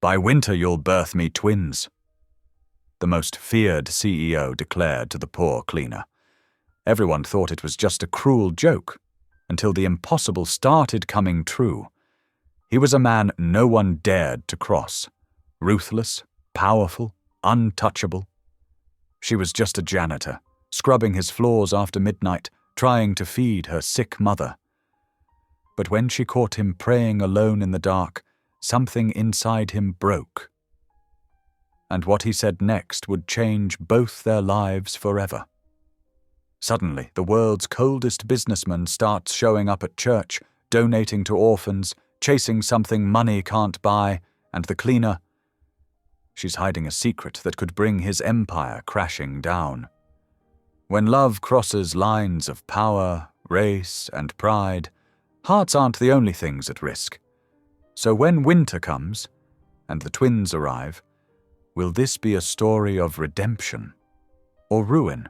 By winter you'll birth me twins," the most feared CEO declared to the poor cleaner. Everyone thought it was just a cruel joke, until the impossible started coming true. He was a man no one dared to cross. Ruthless, powerful, untouchable. She was just a janitor, scrubbing his floors after midnight, trying to feed her sick mother. But when she caught him praying alone in the dark, something inside him broke. And what he said next would change both their lives forever. Suddenly, the world's coldest businessman starts showing up at church, donating to orphans, chasing something money can't buy, and the cleaner, she's hiding a secret that could bring his empire crashing down. When love crosses lines of power, race, and pride, hearts aren't the only things at risk. So when winter comes, and the twins arrive, will this be a story of redemption or ruin?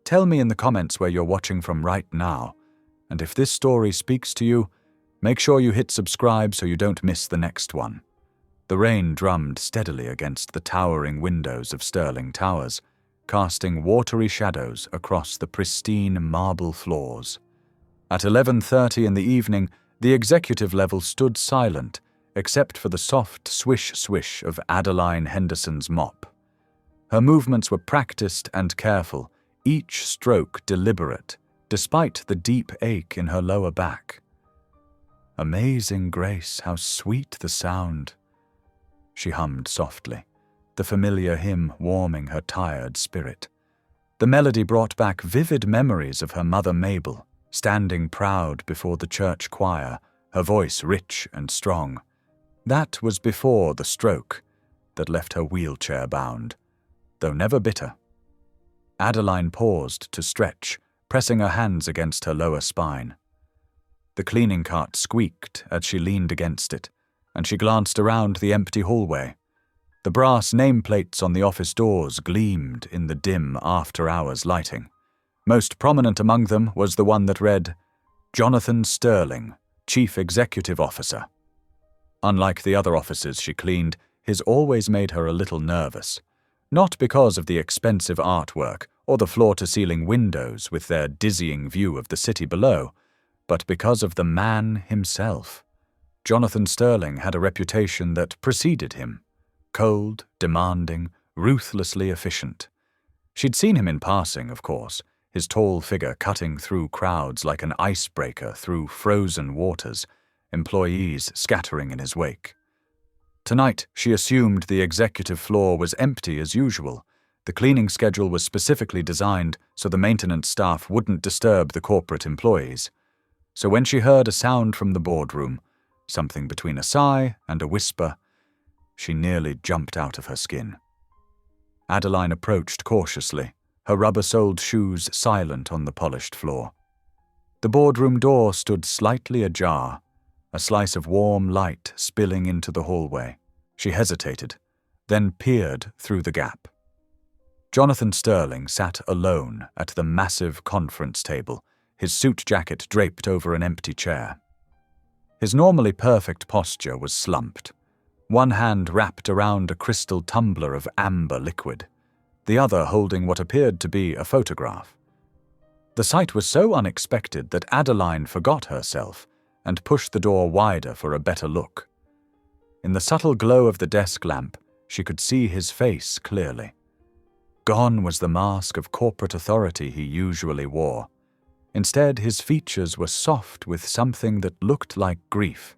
Tell me in the comments where you're watching from right now, and if this story speaks to you, make sure you hit subscribe so you don't miss the next one. The rain drummed steadily against the towering windows of Sterling Towers, casting watery shadows across the pristine marble floors. At 11:30 in the evening, the executive level stood silent, except for the soft swish-swish of Adeline Henderson's mop. Her movements were practiced and careful, each stroke deliberate, despite the deep ache in her lower back. "Amazing grace, how sweet the sound," she hummed softly, the familiar hymn warming her tired spirit. The melody brought back vivid memories of her mother Mabel, standing proud before the church choir, her voice rich and strong. That was before the stroke that left her wheelchair-bound, though never bitter. Adeline paused to stretch, pressing her hands against her lower spine. The cleaning cart squeaked as she leaned against it, and she glanced around the empty hallway. The brass nameplates on the office doors gleamed in the dim after-hours lighting. Most prominent among them was the one that read, "Jonathan Sterling, Chief Executive Officer." Unlike the other offices she cleaned, his always made her a little nervous. Not because of the expensive artwork or the floor-to-ceiling windows with their dizzying view of the city below, but because of the man himself. Jonathan Sterling had a reputation that preceded him. Cold, demanding, ruthlessly efficient. She'd seen him in passing, of course, his tall figure cutting through crowds like an icebreaker through frozen waters, employees scattering in his wake. Tonight, she assumed the executive floor was empty as usual. The cleaning schedule was specifically designed so the maintenance staff wouldn't disturb the corporate employees. So when she heard a sound from the boardroom, something between a sigh and a whisper, she nearly jumped out of her skin. Adeline approached cautiously, her rubber-soled shoes silent on the polished floor. The boardroom door stood slightly ajar, a slice of warm light spilling into the hallway. She hesitated, then peered through the gap. Jonathan Sterling sat alone at the massive conference table, his suit jacket draped over an empty chair. His normally perfect posture was slumped, one hand wrapped around a crystal tumbler of amber liquid, the other holding what appeared to be a photograph. The sight was so unexpected that Adeline forgot herself and pushed the door wider for a better look. In the subtle glow of the desk lamp, she could see his face clearly. Gone was the mask of corporate authority he usually wore. Instead, his features were soft with something that looked like grief.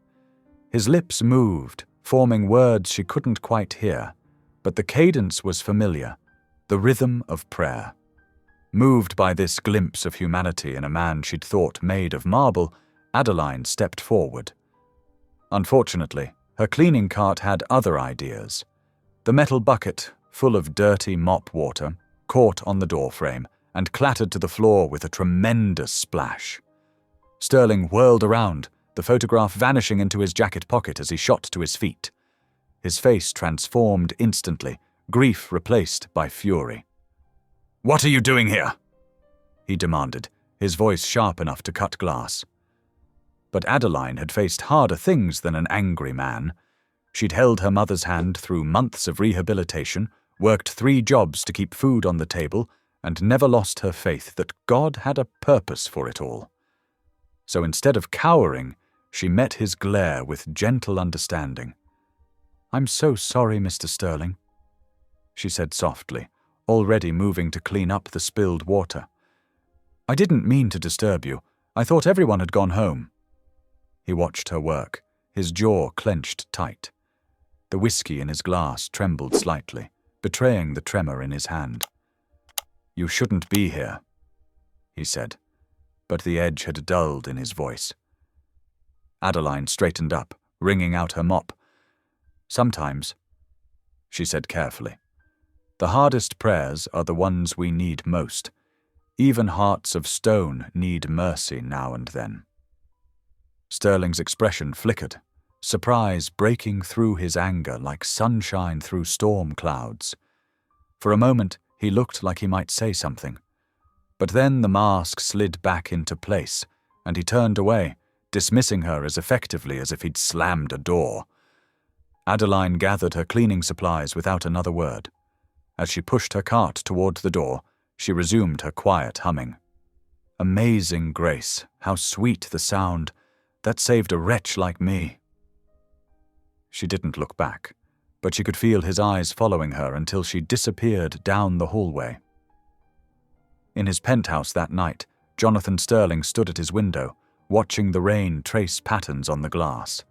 His lips moved, forming words she couldn't quite hear, but the cadence was familiar, the rhythm of prayer. Moved by this glimpse of humanity in a man she'd thought made of marble, Adeline stepped forward. Unfortunately, her cleaning cart had other ideas. The metal bucket, full of dirty mop water, caught on the doorframe and clattered to the floor with a tremendous splash. Sterling whirled around, the photograph vanishing into his jacket pocket as he shot to his feet. His face transformed instantly, grief replaced by fury. "What are you doing here?" he demanded, his voice sharp enough to cut glass. But Adeline had faced harder things than an angry man. She'd held her mother's hand through months of rehabilitation, worked 3 jobs to keep food on the table, and never lost her faith that God had a purpose for it all. So instead of cowering, she met his glare with gentle understanding. "I'm so sorry, Mr. Sterling," she said softly, already moving to clean up the spilled water. "I didn't mean to disturb you. I thought everyone had gone home." He watched her work, his jaw clenched tight. The whiskey in his glass trembled slightly, betraying the tremor in his hand. "You shouldn't be here," he said, but the edge had dulled in his voice. Adeline straightened up, wringing out her mop. "Sometimes," she said carefully, "the hardest prayers are the ones we need most. Even hearts of stone need mercy now and then." Sterling's expression flickered, surprise breaking through his anger like sunshine through storm clouds. For a moment, he looked like he might say something. But then the mask slid back into place, and he turned away, dismissing her as effectively as if he'd slammed a door. Adeline gathered her cleaning supplies without another word. As she pushed her cart toward the door, she resumed her quiet humming. "Amazing grace, how sweet the sound, that saved a wretch like me." She didn't look back, but she could feel his eyes following her until she disappeared down the hallway. In his penthouse that night, Jonathan Sterling stood at his window, watching the rain trace patterns on the glass.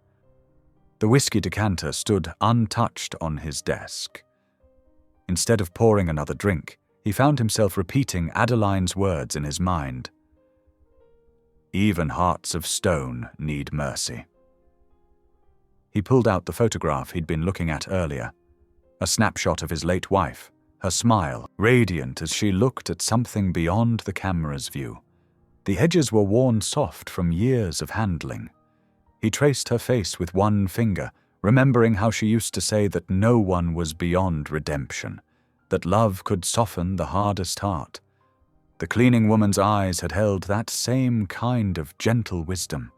The whiskey decanter stood untouched on his desk. Instead of pouring another drink, he found himself repeating Adeline's words in his mind. "Even hearts of stone need mercy." He pulled out the photograph he'd been looking at earlier, a snapshot of his late wife, her smile radiant as she looked at something beyond the camera's view. The edges were worn soft from years of handling. He traced her face with one finger, remembering how she used to say that no one was beyond redemption, that love could soften the hardest heart. The cleaning woman's eyes had held that same kind of gentle wisdom.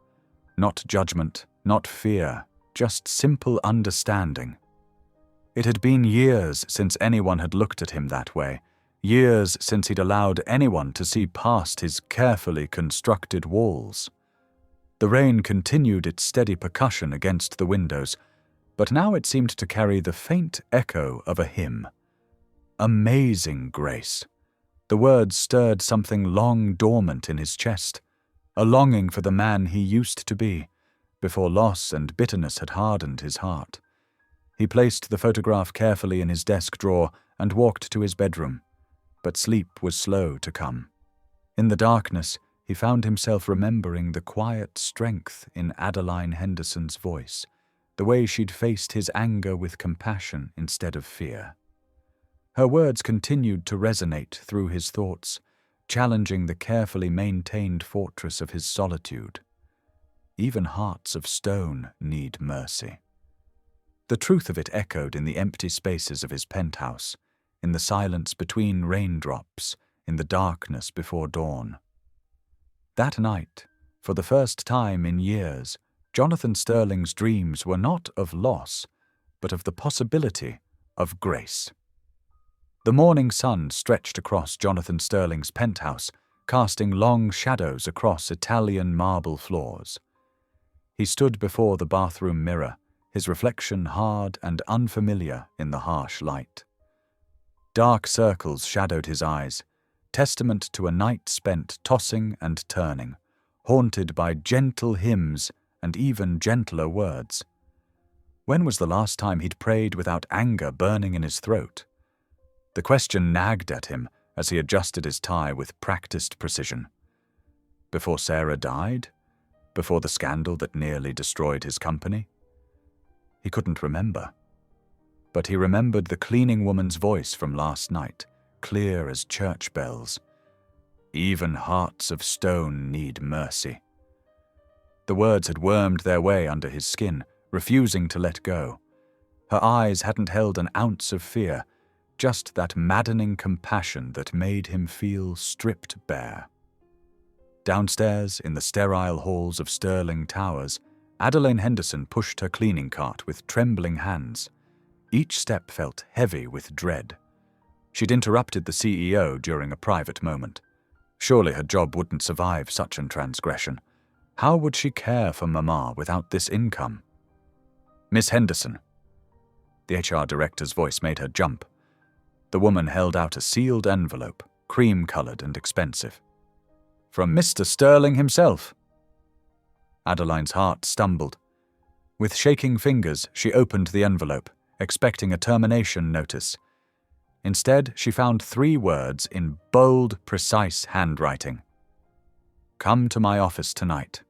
Not judgment, not fear, just simple understanding. It had been years since anyone had looked at him that way, years since he'd allowed anyone to see past his carefully constructed walls. The rain continued its steady percussion against the windows, but now it seemed to carry the faint echo of a hymn. Amazing grace. The words stirred something long dormant in his chest, a longing for the man he used to be, before loss and bitterness had hardened his heart. He placed the photograph carefully in his desk drawer and walked to his bedroom, but sleep was slow to come. In the darkness, he found himself remembering the quiet strength in Adeline Henderson's voice, the way she'd faced his anger with compassion instead of fear. Her words continued to resonate through his thoughts, challenging the carefully maintained fortress of his solitude. Even hearts of stone need mercy. The truth of it echoed in the empty spaces of his penthouse, in the silence between raindrops, in the darkness before dawn. That night, for the first time in years, Jonathan Sterling's dreams were not of loss, but of the possibility of grace. The morning sun stretched across Jonathan Sterling's penthouse, casting long shadows across Italian marble floors. He stood before the bathroom mirror, his reflection hard and unfamiliar in the harsh light. Dark circles shadowed his eyes, testament to a night spent tossing and turning, haunted by gentle hymns and even gentler words. When was the last time he'd prayed without anger burning in his throat? The question nagged at him as he adjusted his tie with practiced precision. Before Sarah died? Before the scandal that nearly destroyed his company? He couldn't remember. But he remembered the cleaning woman's voice from last night, clear as church bells. Even hearts of stone need mercy. The words had wormed their way under his skin, refusing to let go. Her eyes hadn't held an ounce of fear, just that maddening compassion that made him feel stripped bare. Downstairs, in the sterile halls of Sterling Towers, Adeline Henderson pushed her cleaning cart with trembling hands. Each step felt heavy with dread. She'd interrupted the CEO during a private moment. Surely her job wouldn't survive such an transgression. How would she care for Mama without this income? Miss Henderson. The HR director's voice made her jump. The woman held out a sealed envelope, cream-colored and expensive. From Mr. Sterling himself. Adeline's heart stumbled. With shaking fingers, she opened the envelope, expecting a termination notice. Instead, she found 3 words in bold, precise handwriting. Come to my office tonight.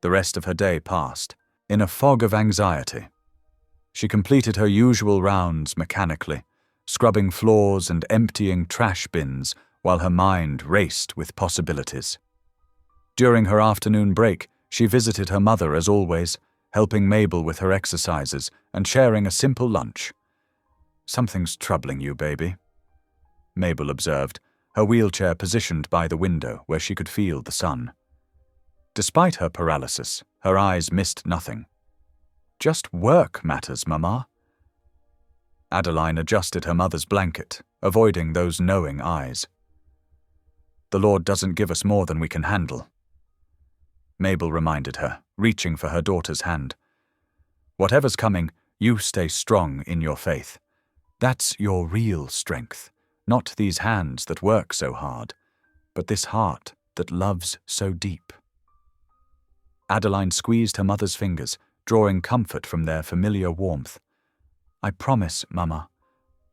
The rest of her day passed, in a fog of anxiety. She completed her usual rounds mechanically, scrubbing floors and emptying trash bins while her mind raced with possibilities. During her afternoon break, she visited her mother as always, helping Mabel with her exercises and sharing a simple lunch. Something's troubling you, baby, Mabel observed, her wheelchair positioned by the window where she could feel the sun. Despite her paralysis, her eyes missed nothing. Just work matters, Mama. Adeline adjusted her mother's blanket, avoiding those knowing eyes. The Lord doesn't give us more than we can handle, Mabel reminded her, reaching for her daughter's hand. Whatever's coming, you stay strong in your faith. That's your real strength, not these hands that work so hard, but this heart that loves so deep. Adeline squeezed her mother's fingers, drawing comfort from their familiar warmth. I promise, Mama,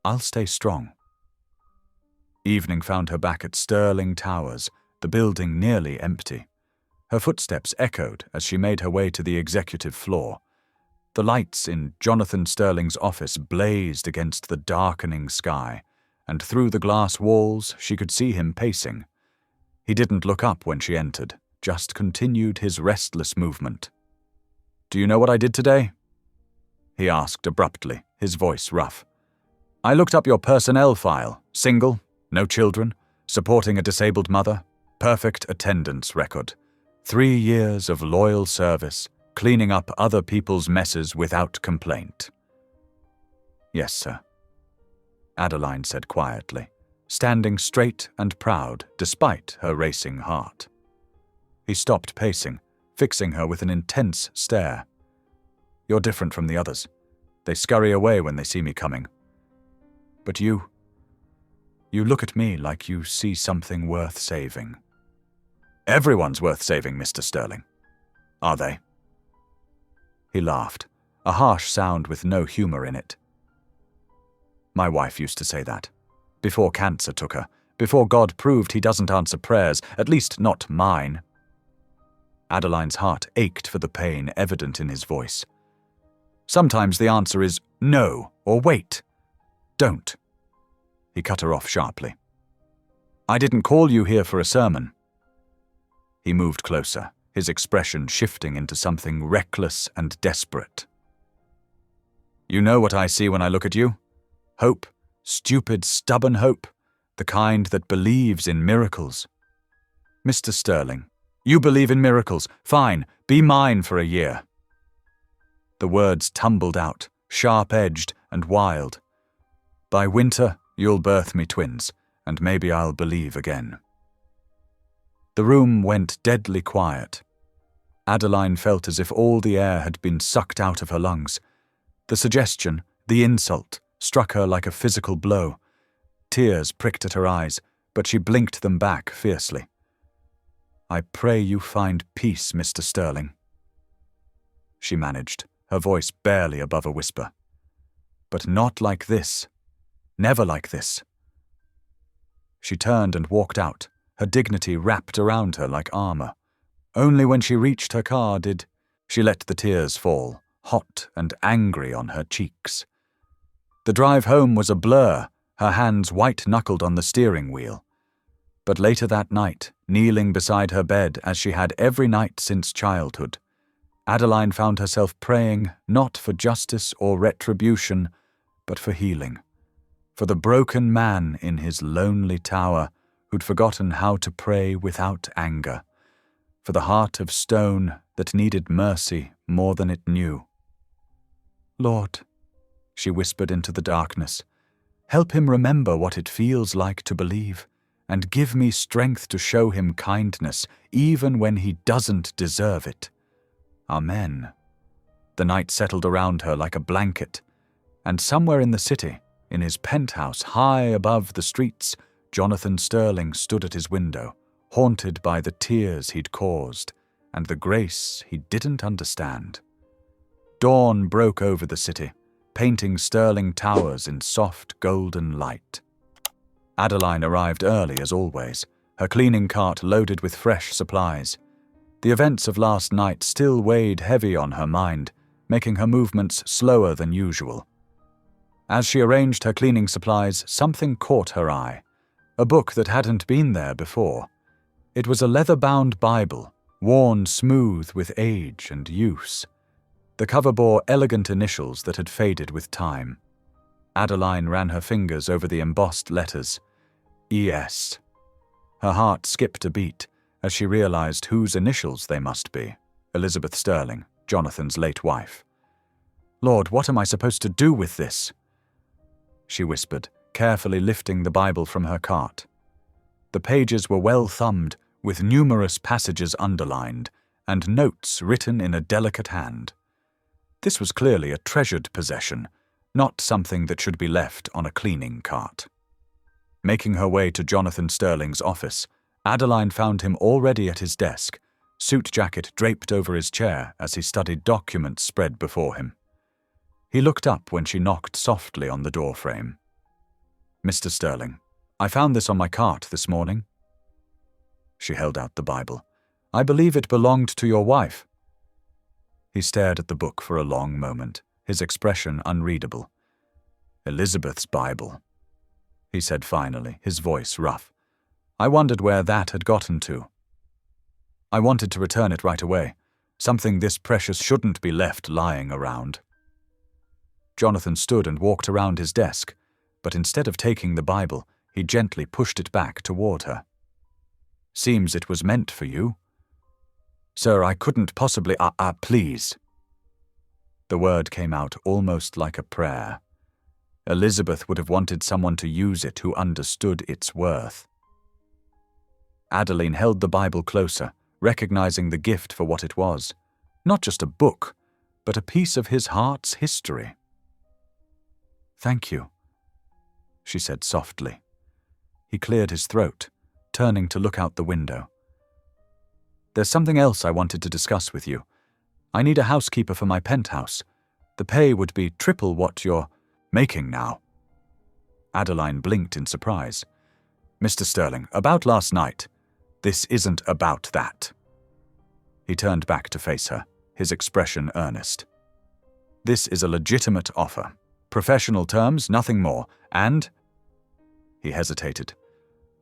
I'll stay strong. Evening found her back at Sterling Towers, the building nearly empty. Her footsteps echoed as she made her way to the executive floor. The lights in Jonathan Sterling's office blazed against the darkening sky, and through the glass walls she could see him pacing. He didn't look up when she entered, just continued his restless movement. Do you know what I did today? He asked abruptly, his voice rough. I looked up your personnel file. Single, no children, supporting a disabled mother, perfect attendance record. 3 years of loyal service, cleaning up other people's messes without complaint. Yes, sir, Adeline said quietly, standing straight and proud despite her racing heart. He stopped pacing, fixing her with an intense stare. You're different from the others. They scurry away when they see me coming. But you look at me like you see something worth saving. Everyone's worth saving, Mr. Sterling. Are they? He laughed, a harsh sound with no humor in it. My wife used to say that. Before cancer took her, before God proved he doesn't answer prayers, at least not mine. Adeline's heart ached for the pain evident in his voice. Sometimes the answer is no, or wait. Don't. He cut her off sharply. I didn't call you here for a sermon. He moved closer, his expression shifting into something reckless and desperate. You know what I see when I look at you? Hope, stupid, stubborn hope, the kind that believes in miracles. Mr. Sterling, you believe in miracles. Fine, be mine for a year. The words tumbled out, sharp-edged and wild. By winter, you'll birth me twins, and maybe I'll believe again. The room went deadly quiet. Adeline felt as if all the air had been sucked out of her lungs. The suggestion, the insult, struck her like a physical blow. Tears pricked at her eyes, but she blinked them back fiercely. I pray you find peace, Mr. Sterling. She managed, her voice barely above a whisper. But not like this. Never like this. She turned and walked out, her dignity wrapped around her like armor. Only when she reached her car did she let the tears fall, hot and angry on her cheeks. The drive home was a blur, her hands white-knuckled on the steering wheel. But later that night, kneeling beside her bed as she had every night since childhood, Adeline found herself praying not for justice or retribution, but for healing. For the broken man in his lonely tower who'd forgotten how to pray without anger. for the heart of stone that needed mercy more than it knew. "Lord," she whispered into the darkness, "help him remember what it feels like to believe, and give me strength to show him kindness even when he doesn't deserve it. Amen." The night settled around her like a blanket, and somewhere in the city, in his penthouse high above the streets, Jonathan Sterling stood at his window, haunted by the tears he'd caused and the grace he didn't understand. Dawn broke over the city, painting Sterling towers in soft golden light. Adeline arrived early as always, her cleaning cart loaded with fresh supplies. The events of last night still weighed heavy on her mind, making her movements slower than usual. As she arranged her cleaning supplies, something caught her eye, a book that hadn't been there before. It was a leather-bound Bible, worn smooth with age and use. The cover bore elegant initials that had faded with time. Adeline ran her fingers over the embossed letters. E.S. Her heart skipped a beat as she realized whose initials they must be. Elizabeth Sterling, Jonathan's late wife. "Lord, what am I supposed to do with this?" she whispered, carefully lifting the Bible from her cart. The pages were well thumbed, with numerous passages underlined, and notes written in a delicate hand. This was clearly a treasured possession, not something that should be left on a cleaning cart. Making her way to Jonathan Sterling's office, Adeline found him already at his desk, suit jacket draped over his chair as he studied documents spread before him. He looked up when she knocked softly on the doorframe. "Mr. Sterling, I found this on my cart this morning." She held out the Bible. "I believe it belonged to your wife." He stared at the book for a long moment, his expression unreadable. "Elizabeth's Bible," he said finally, his voice rough. "I wondered where that had gotten to. I wanted to return it right away. Something this precious shouldn't be left lying around." Jonathan stood and walked around his desk, but instead of taking the Bible, he gently pushed it back toward her. "Seems it was meant for you." "Sir, I couldn't possibly— please." The word came out almost like a prayer. Elizabeth would have wanted someone to use it who understood its worth. Adeline held the Bible closer, recognizing the gift for what it was. Not just a book, but a piece of his heart's history. "Thank you," she said softly. He cleared his throat, turning to look out the window. "There's something else I wanted to discuss with you. I need a housekeeper for my penthouse. The pay would be triple what you're making now." Adeline blinked in surprise. "Mr. Sterling, about last night. This isn't about that." He turned back to face her, his expression earnest. "This is a legitimate offer. Professional terms, nothing more, and—" He hesitated.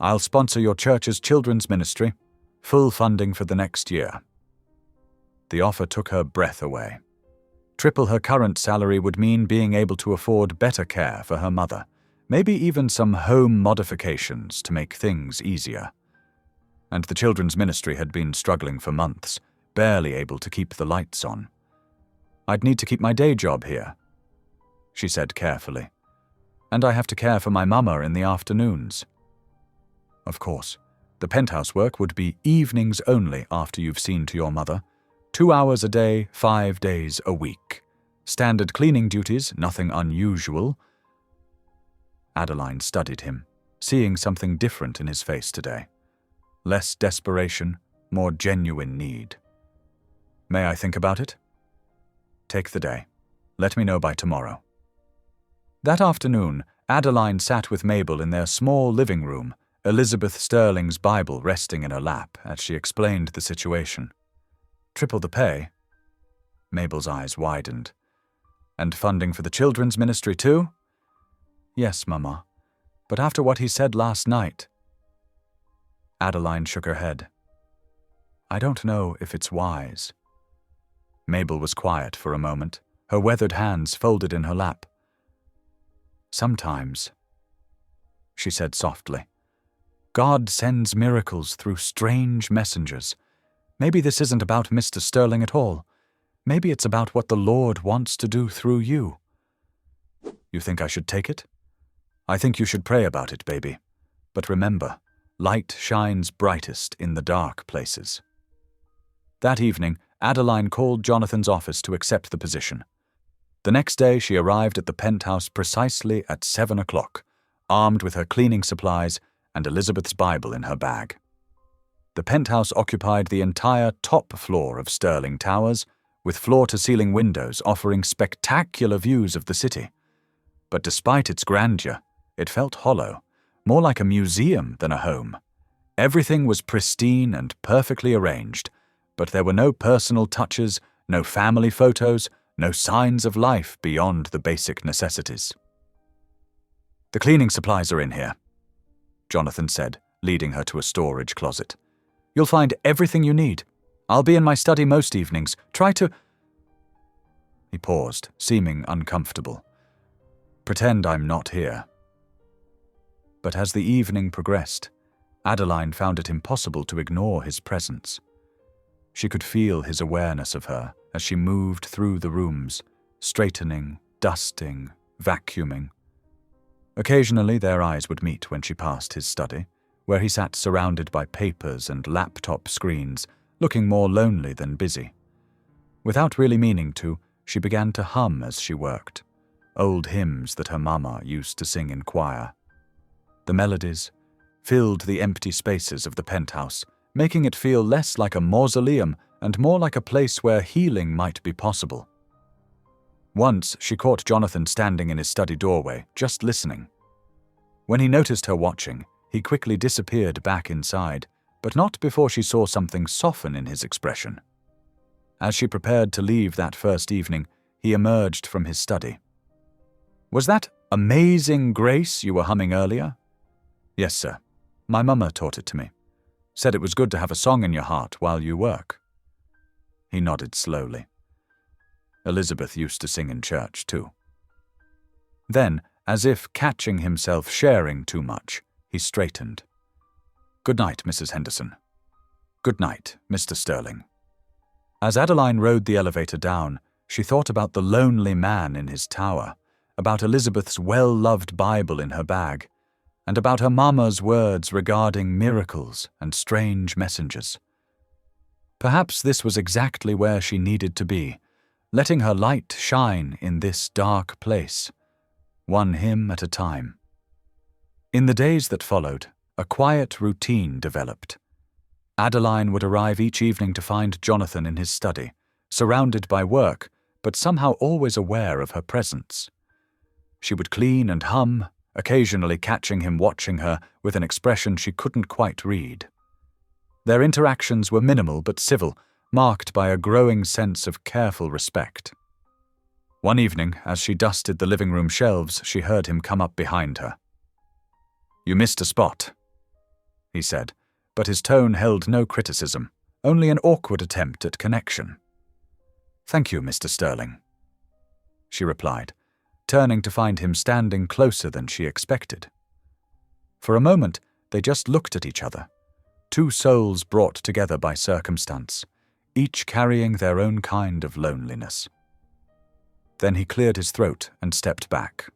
"I'll sponsor your church's children's ministry. Full funding for the next year." The offer took her breath away. Triple her current salary would mean being able to afford better care for her mother, maybe even some home modifications to make things easier. And the children's ministry had been struggling for months, barely able to keep the lights on. "I'd need to keep my day job here," she said carefully. "And I have to care for my mama in the afternoons." "Of course. The penthouse work would be evenings only after you've seen to your mother. 2 hours a day, 5 days a week. Standard cleaning duties, nothing unusual." Adeline studied him, seeing something different in his face today. Less desperation, more genuine need. "May I think about it?" "Take the day. Let me know by tomorrow." That afternoon, Adeline sat with Mabel in their small living room, Elizabeth Sterling's Bible resting in her lap as she explained the situation. "Triple the pay?" Mabel's eyes widened. "And funding for the children's ministry too?" "Yes, Mama. But after what he said last night—" Adeline shook her head. "I don't know if it's wise." Mabel was quiet for a moment, her weathered hands folded in her lap. "Sometimes," she said softly, "God sends miracles through strange messengers. Maybe this isn't about Mr. Sterling at all. Maybe it's about what the Lord wants to do through you. You think I should take it? I think you should pray about it, baby. But remember, light shines brightest in the dark places. That evening, Adeline called Jonathan's office to accept the position. The next day she arrived at the penthouse precisely at 7 o'clock, armed with her cleaning supplies and Elizabeth's Bible in her bag. The penthouse occupied the entire top floor of Sterling Towers, with floor-to-ceiling windows offering spectacular views of the city. But despite its grandeur, it felt hollow, more like a museum than a home. Everything was pristine and perfectly arranged, but there were no personal touches, no family photos, no signs of life beyond the basic necessities. "The cleaning supplies are in here," Jonathan said, leading her to a storage closet. "You'll find everything you need. I'll be in my study most evenings. Try to—" He paused, seeming uncomfortable. "Pretend I'm not here." But as the evening progressed, Adeline found it impossible to ignore his presence. She could feel his awareness of her as she moved through the rooms, straightening, dusting, vacuuming. Occasionally their eyes would meet when she passed his study, where he sat surrounded by papers and laptop screens, looking more lonely than busy. Without really meaning to, she began to hum as she worked, old hymns that her mama used to sing in choir. The melodies filled the empty spaces of the penthouse, making it feel less like a mausoleum and more like a place where healing might be possible. Once she caught Jonathan standing in his study doorway, just listening. When he noticed her watching, he quickly disappeared back inside, but not before she saw something soften in his expression. As she prepared to leave that first evening, he emerged from his study. "Was that Amazing Grace you were humming earlier?" "Yes, sir. My mama taught it to me. Said it was good to have a song in your heart while you work." He nodded slowly. Elizabeth used to sing in church, too. Then, as if catching himself sharing too much, he straightened. "Good night, Mrs. Henderson. Good night, Mr. Sterling." As Adeline rode the elevator down, she thought about the lonely man in his tower, about Elizabeth's well-loved Bible in her bag, and about her mama's words regarding miracles and strange messengers. Perhaps this was exactly where she needed to be, letting her light shine in this dark place, one hymn at a time. In the days that followed, a quiet routine developed. Adeline would arrive each evening to find Jonathan in his study, surrounded by work, but somehow always aware of her presence. She would clean and hum, occasionally catching him watching her with an expression she couldn't quite read. Their interactions were minimal but civil, marked by a growing sense of careful respect. One evening, as she dusted the living room shelves, she heard him come up behind her. "You missed a spot," he said, but his tone held no criticism, only an awkward attempt at connection. "Thank you, Mr. Sterling," she replied, turning to find him standing closer than she expected. For a moment, they just looked at each other, two souls brought together by circumstance, each carrying their own kind of loneliness. Then he cleared his throat and stepped back.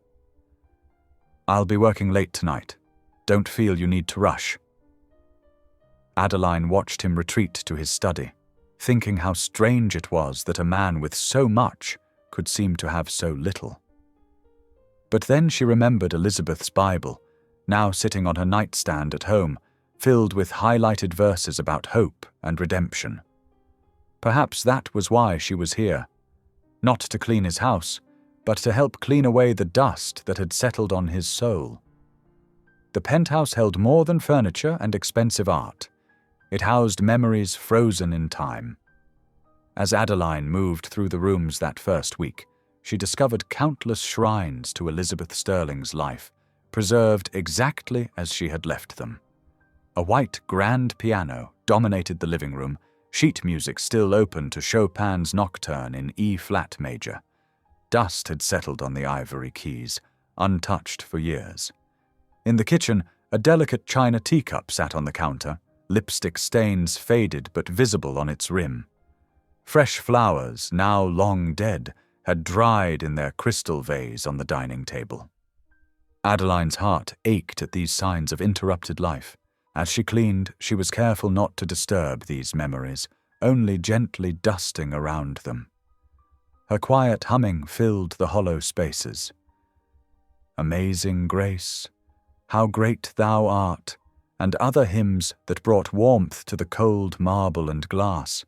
"I'll be working late tonight. Don't feel you need to rush." Adeline watched him retreat to his study, thinking how strange it was that a man with so much could seem to have so little. But then she remembered Elizabeth's Bible, now sitting on her nightstand at home, filled with highlighted verses about hope and redemption. Perhaps that was why she was here, not to clean his house, but to help clean away the dust that had settled on his soul. The penthouse held more than furniture and expensive art. It housed memories frozen in time. As Adeline moved through the rooms that first week, she discovered countless shrines to Elizabeth Sterling's life, preserved exactly as she had left them. A white grand piano dominated the living room, sheet music still open to Chopin's Nocturne in E-flat major. Dust had settled on the ivory keys, untouched for years. In the kitchen, a delicate china teacup sat on the counter, lipstick stains faded but visible on its rim. Fresh flowers, now long dead, had dried in their crystal vase on the dining table. Adeline's heart ached at these signs of interrupted life. As she cleaned, she was careful not to disturb these memories, only gently dusting around them. Her quiet humming filled the hollow spaces. Amazing Grace, how great thou art, and other hymns that brought warmth to the cold marble and glass.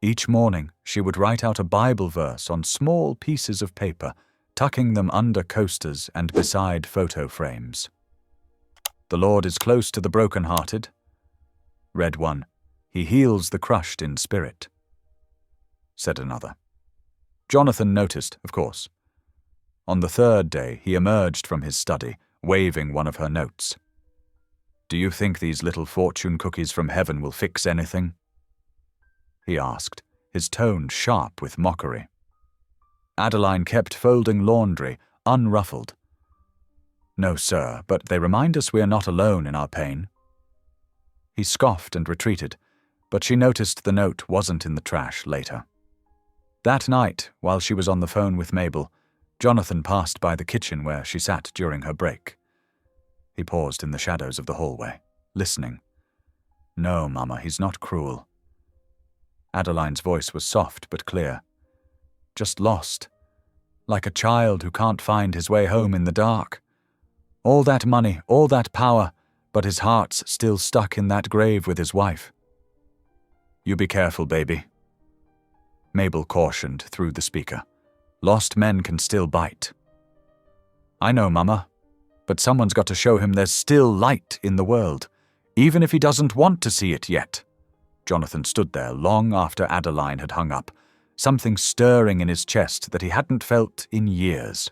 Each morning she would write out a Bible verse on small pieces of paper, tucking them under coasters and beside photo frames. The Lord is close to the broken-hearted. Read one. He heals the crushed in spirit. Said another. Jonathan noticed, of course. On the third day he emerged from his study, waving one of her notes. Do you think these little fortune cookies from heaven will fix anything? He asked, his tone sharp with mockery. Adeline kept folding laundry, unruffled. No, sir, but they remind us we are not alone in our pain. He scoffed and retreated, but she noticed the note wasn't in the trash later. That night, while she was on the phone with Mabel, Jonathan passed by the kitchen where she sat during her break. He paused in the shadows of the hallway, listening. No, Mama, he's not cruel. Adeline's voice was soft but clear. Just lost, like a child who can't find his way home in the dark. All that money, all that power, but his heart's still stuck in that grave with his wife. You be careful, baby. Mabel cautioned through the speaker. Lost men can still bite. I know, Mama, but someone's got to show him there's still light in the world, even if he doesn't want to see it yet. Jonathan stood there long after Adeline had hung up, something stirring in his chest that he hadn't felt in years.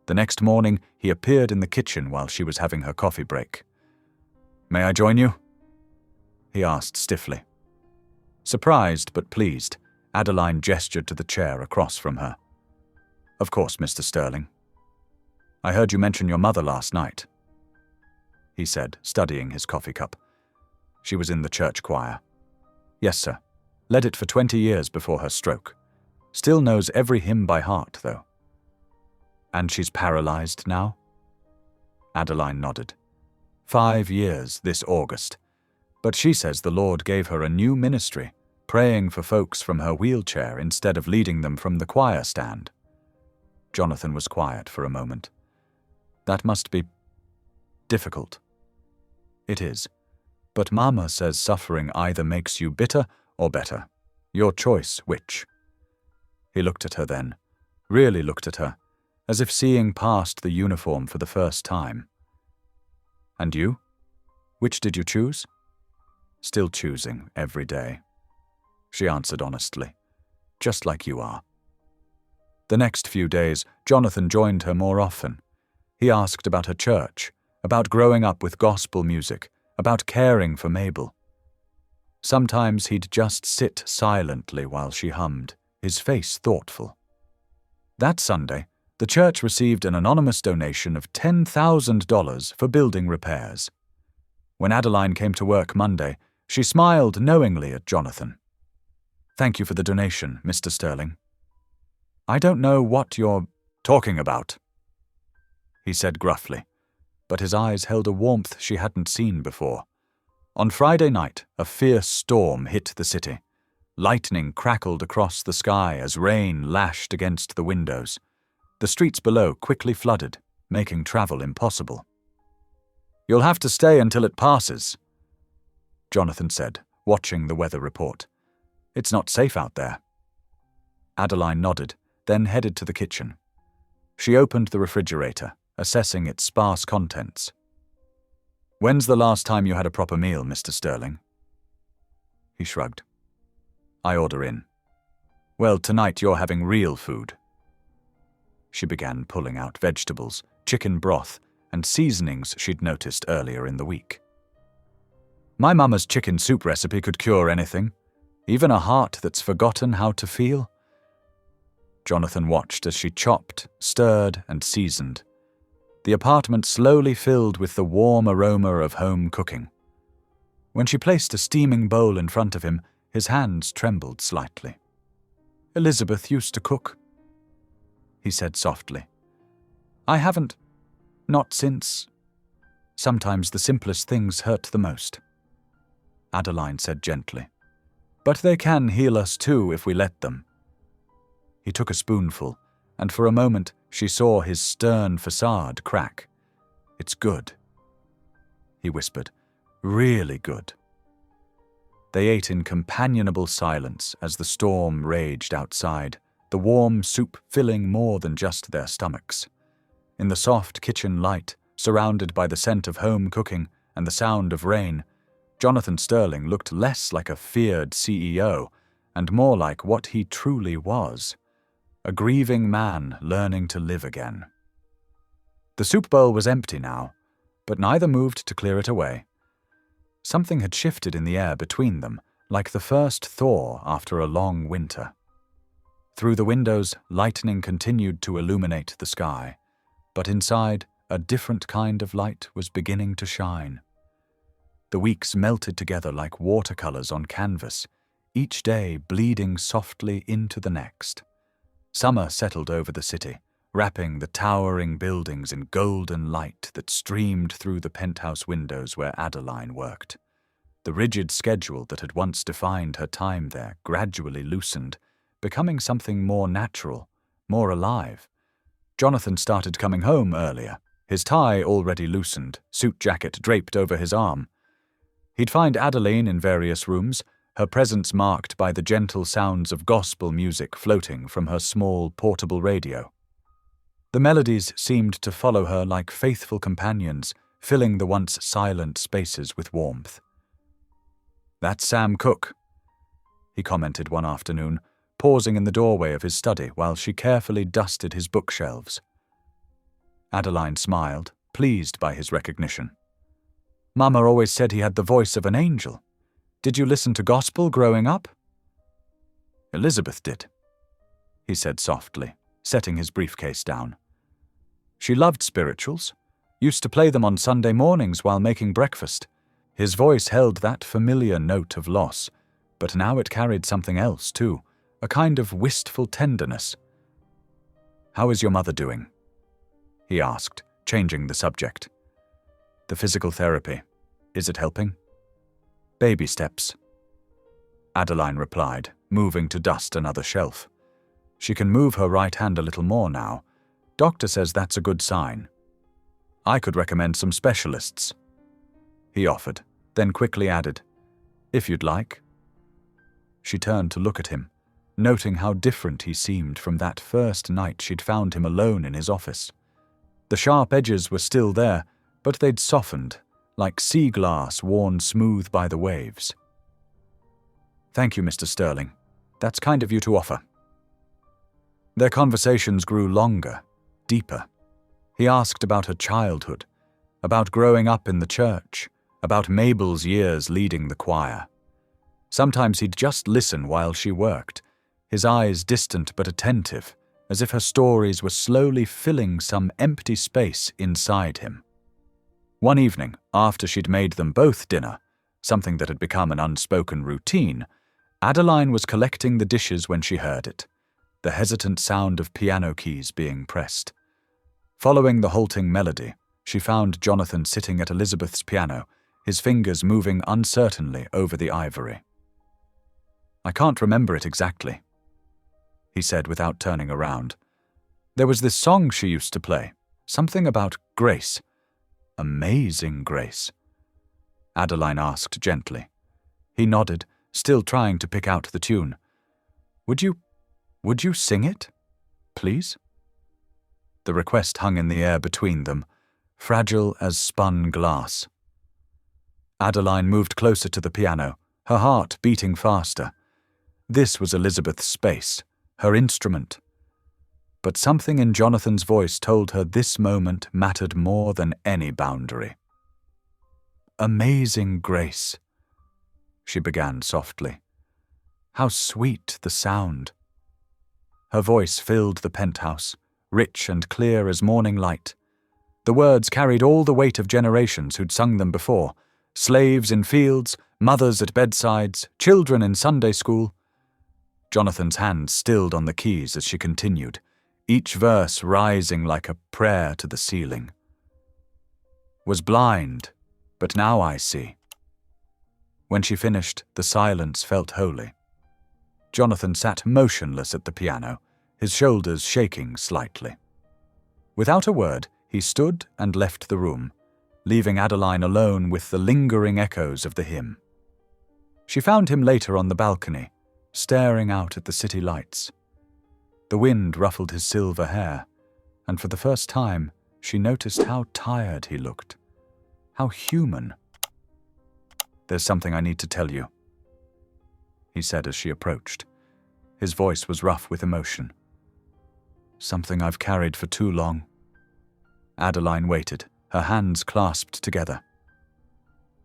The next morning, he appeared in the kitchen while she was having her coffee break. May I join you? He asked stiffly. Surprised but pleased, Adeline gestured to the chair across from her. Of course, Mr. Sterling. I heard you mention your mother last night, he said, studying his coffee cup. She was in the church choir. Yes, sir. Led it for 20 years before her stroke. Still knows every hymn by heart, though. And she's paralyzed now? Adeline nodded. 5 years this August. But she says the Lord gave her a new ministry, praying for folks from her wheelchair instead of leading them from the choir stand. Jonathan was quiet for a moment. That must be difficult. It is. But Mama says suffering either makes you bitter or better. Your choice, which? He looked at her then, really looked at her, as if seeing past the uniform for the first time. And you? Which did you choose? Still choosing every day, she answered honestly, just like you are. The next few days, Jonathan joined her more often. He asked about her church, about growing up with gospel music, about caring for Mabel. Sometimes he'd just sit silently while she hummed, his face thoughtful. That Sunday, the church received an anonymous donation of $10,000 for building repairs. When Adeline came to work Monday, she smiled knowingly at Jonathan. Thank you for the donation, Mr. Sterling. I don't know what you're talking about, he said gruffly, but his eyes held a warmth she hadn't seen before. On Friday night, a fierce storm hit the city. Lightning crackled across the sky as rain lashed against the windows. The streets below quickly flooded, making travel impossible. You'll have to stay until it passes, Jonathan said, watching the weather report. It's not safe out there. Adeline nodded, then headed to the kitchen. She opened the refrigerator, assessing its sparse contents. When's the last time you had a proper meal, Mr. Sterling? He shrugged. I order in. Well, tonight you're having real food. She began pulling out vegetables, chicken broth, and seasonings she'd noticed earlier in the week. My mama's chicken soup recipe could cure anything, even a heart that's forgotten how to feel. Jonathan watched as she chopped, stirred, and seasoned. The apartment slowly filled with the warm aroma of home cooking. When she placed a steaming bowl in front of him, his hands trembled slightly. "Elizabeth used to cook," he said softly. "I haven't. Not since. Sometimes the simplest things hurt the most," Adeline said gently. "But they can heal us too if we let them." He took a spoonful, and for a moment she saw his stern facade crack. "It's good," he whispered. "Really good." They ate in companionable silence as the storm raged outside, the warm soup filling more than just their stomachs. In the soft kitchen light, surrounded by the scent of home cooking and the sound of rain, Jonathan Sterling looked less like a feared CEO and more like what he truly was, a grieving man learning to live again. The soup bowl was empty now, but neither moved to clear it away. Something had shifted in the air between them, like the first thaw after a long winter. Through the windows, lightning continued to illuminate the sky, but inside, a different kind of light was beginning to shine. The weeks melted together like watercolors on canvas, each day bleeding softly into the next. Summer settled over the city, wrapping the towering buildings in golden light that streamed through the penthouse windows where Adeline worked. The rigid schedule that had once defined her time there gradually loosened, becoming something more natural, more alive. Jonathan started coming home earlier, his tie already loosened, suit jacket draped over his arm. He'd find Adeline in various rooms, her presence marked by the gentle sounds of gospel music floating from her small portable radio. The melodies seemed to follow her like faithful companions, filling the once silent spaces with warmth. "That's Sam Cooke," he commented one afternoon, pausing in the doorway of his study while she carefully dusted his bookshelves. Adeline smiled, pleased by his recognition. "Mama always said he had the voice of an angel. Did you listen to gospel growing up?" "Elizabeth did," he said softly, setting his briefcase down. "She loved spirituals, used to play them on Sunday mornings while making breakfast." His voice held that familiar note of loss, but now it carried something else too, a kind of wistful tenderness. "How is your mother doing?" he asked, changing the subject. "The physical therapy, is it helping?" "Baby steps," Adeline replied, moving to dust another shelf. "She can move her right hand a little more now. Doctor says that's a good sign. I could recommend some specialists," he offered, then quickly added, "if you'd like." She turned to look at him, noting how different he seemed from that first night she'd found him alone in his office. The sharp edges were still there, but they'd softened, like sea glass worn smooth by the waves. "Thank you, Mr. Sterling. That's kind of you to offer." Their conversations grew longer, deeper. He asked about her childhood, about growing up in the church, about Mabel's years leading the choir. Sometimes he'd just listen while she worked, his eyes distant but attentive, as if her stories were slowly filling some empty space inside him. One evening, after she'd made them both dinner, something that had become an unspoken routine, Adeline was collecting the dishes when she heard it, the hesitant sound of piano keys being pressed. Following the halting melody, she found Jonathan sitting at Elizabeth's piano, his fingers moving uncertainly over the ivory. "I can't remember it exactly," he said without turning around. "There was this song she used to play, something about grace. Amazing grace," Adeline asked gently. He nodded, still trying to pick out the tune. Would you sing it, please?" The request hung in the air between them, fragile as spun glass. Adeline moved closer to the piano, her heart beating faster. This was Elizabeth's space, her instrument. But something in Jonathan's voice told her this moment mattered more than any boundary. "Amazing grace," she began softly. "How sweet the sound." Her voice filled the penthouse, rich and clear as morning light. The words carried all the weight of generations who'd sung them before, Slaves in fields, mothers at bedsides, children in Sunday school. Jonathan's hands stilled on the keys as she continued, each verse rising like a prayer to the ceiling. Was blind, but now I see. When she finished, the silence felt holy. Jonathan sat motionless at the piano, his shoulders shaking slightly. Without a word, he stood and left the room, leaving Adeline alone with the lingering echoes of the hymn. She found him later on the balcony, staring out at the city lights. The wind ruffled his silver hair, and for the first time she noticed how tired he looked, how human. "There's something I need to tell you," he said as she approached. His voice was rough with emotion. "Something I've carried for too long." Adeline waited, her hands clasped together.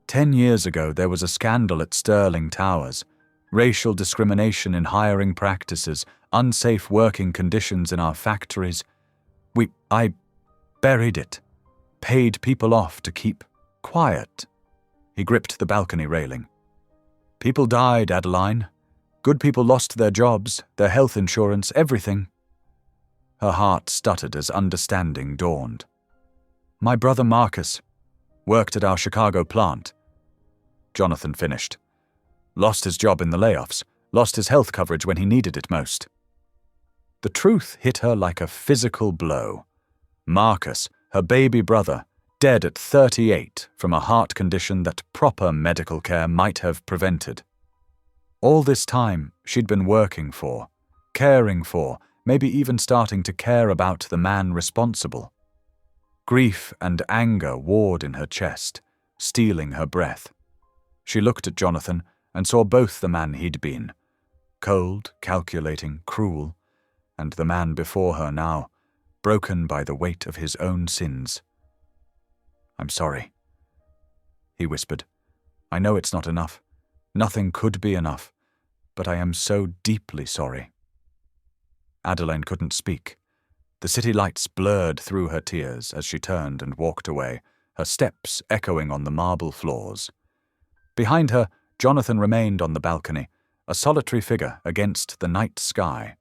10 years ago, there was a scandal at Sterling Towers. Racial discrimination in hiring practices, unsafe working conditions in our factories. I buried it, paid people off to keep quiet. He gripped the balcony railing. People died, Adeline. Good people lost their jobs, their health insurance, everything. Her heart stuttered as understanding dawned. My brother Marcus worked at our Chicago plant. Jonathan finished. Lost his job in the layoffs, lost his health coverage when he needed it most. The truth hit her like a physical blow. Marcus, her baby brother, dead at 38 from a heart condition that proper medical care might have prevented. All this time, she'd been working for, caring for, maybe even starting to care about the man responsible. Grief and anger warred in her chest, stealing her breath. She looked at Jonathan and saw both the man he'd been, cold, calculating, cruel, and the man before her now, broken by the weight of his own sins. I'm sorry, he whispered. I know it's not enough. Nothing could be enough, but I am so deeply sorry. Adeline couldn't speak. The city lights blurred through her tears as she turned and walked away, her steps echoing on the marble floors. Behind her, Jonathan remained on the balcony, a solitary figure against the night sky.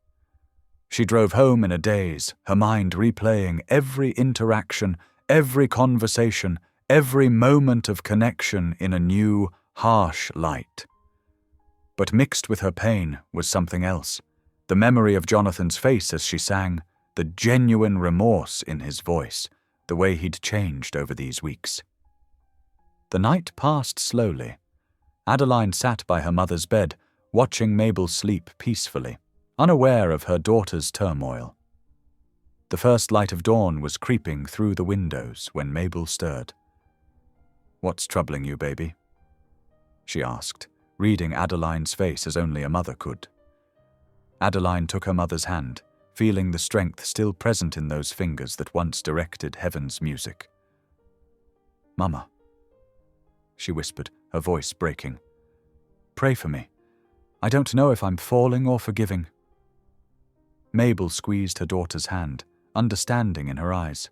She drove home in a daze, her mind replaying every interaction, every conversation, every moment of connection in a new, harsh light. But mixed with her pain was something else, the memory of Jonathan's face as she sang, the genuine remorse in his voice, the way he'd changed over these weeks. The night passed slowly. Adeline sat by her mother's bed, watching Mabel sleep peacefully, unaware of her daughter's turmoil. The first light of dawn was creeping through the windows when Mabel stirred. What's troubling you, baby? She asked, reading Adeline's face as only a mother could. Adeline took her mother's hand, feeling the strength still present in those fingers that once directed heaven's music. Mama, she whispered, her voice breaking. Pray for me. I don't know if I'm falling or forgiving. Mabel squeezed her daughter's hand, understanding in her eyes.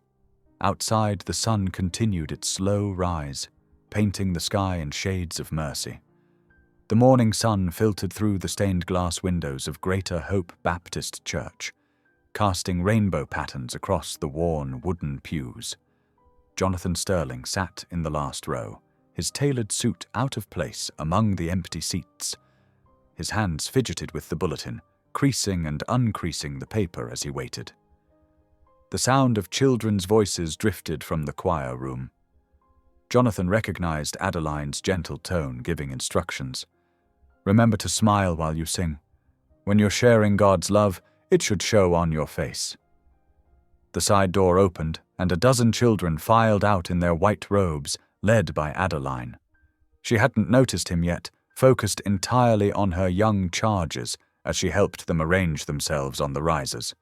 Outside, the sun continued its slow rise, painting the sky in shades of mercy. The morning sun filtered through the stained glass windows of Greater Hope Baptist Church, casting rainbow patterns across the worn wooden pews. Jonathan Sterling sat in the last row, his tailored suit out of place among the empty seats. His hands fidgeted with the bulletin, creasing and uncreasing the paper as he waited. The sound of children's voices drifted from the choir room. Jonathan recognized Adeline's gentle tone giving instructions. Remember to smile while you sing. When you're sharing God's love, it should show on your face. The side door opened, and a dozen children filed out in their white robes, led by Adeline. She hadn't noticed him yet, focused entirely on her young charges as she helped them arrange themselves on the risers.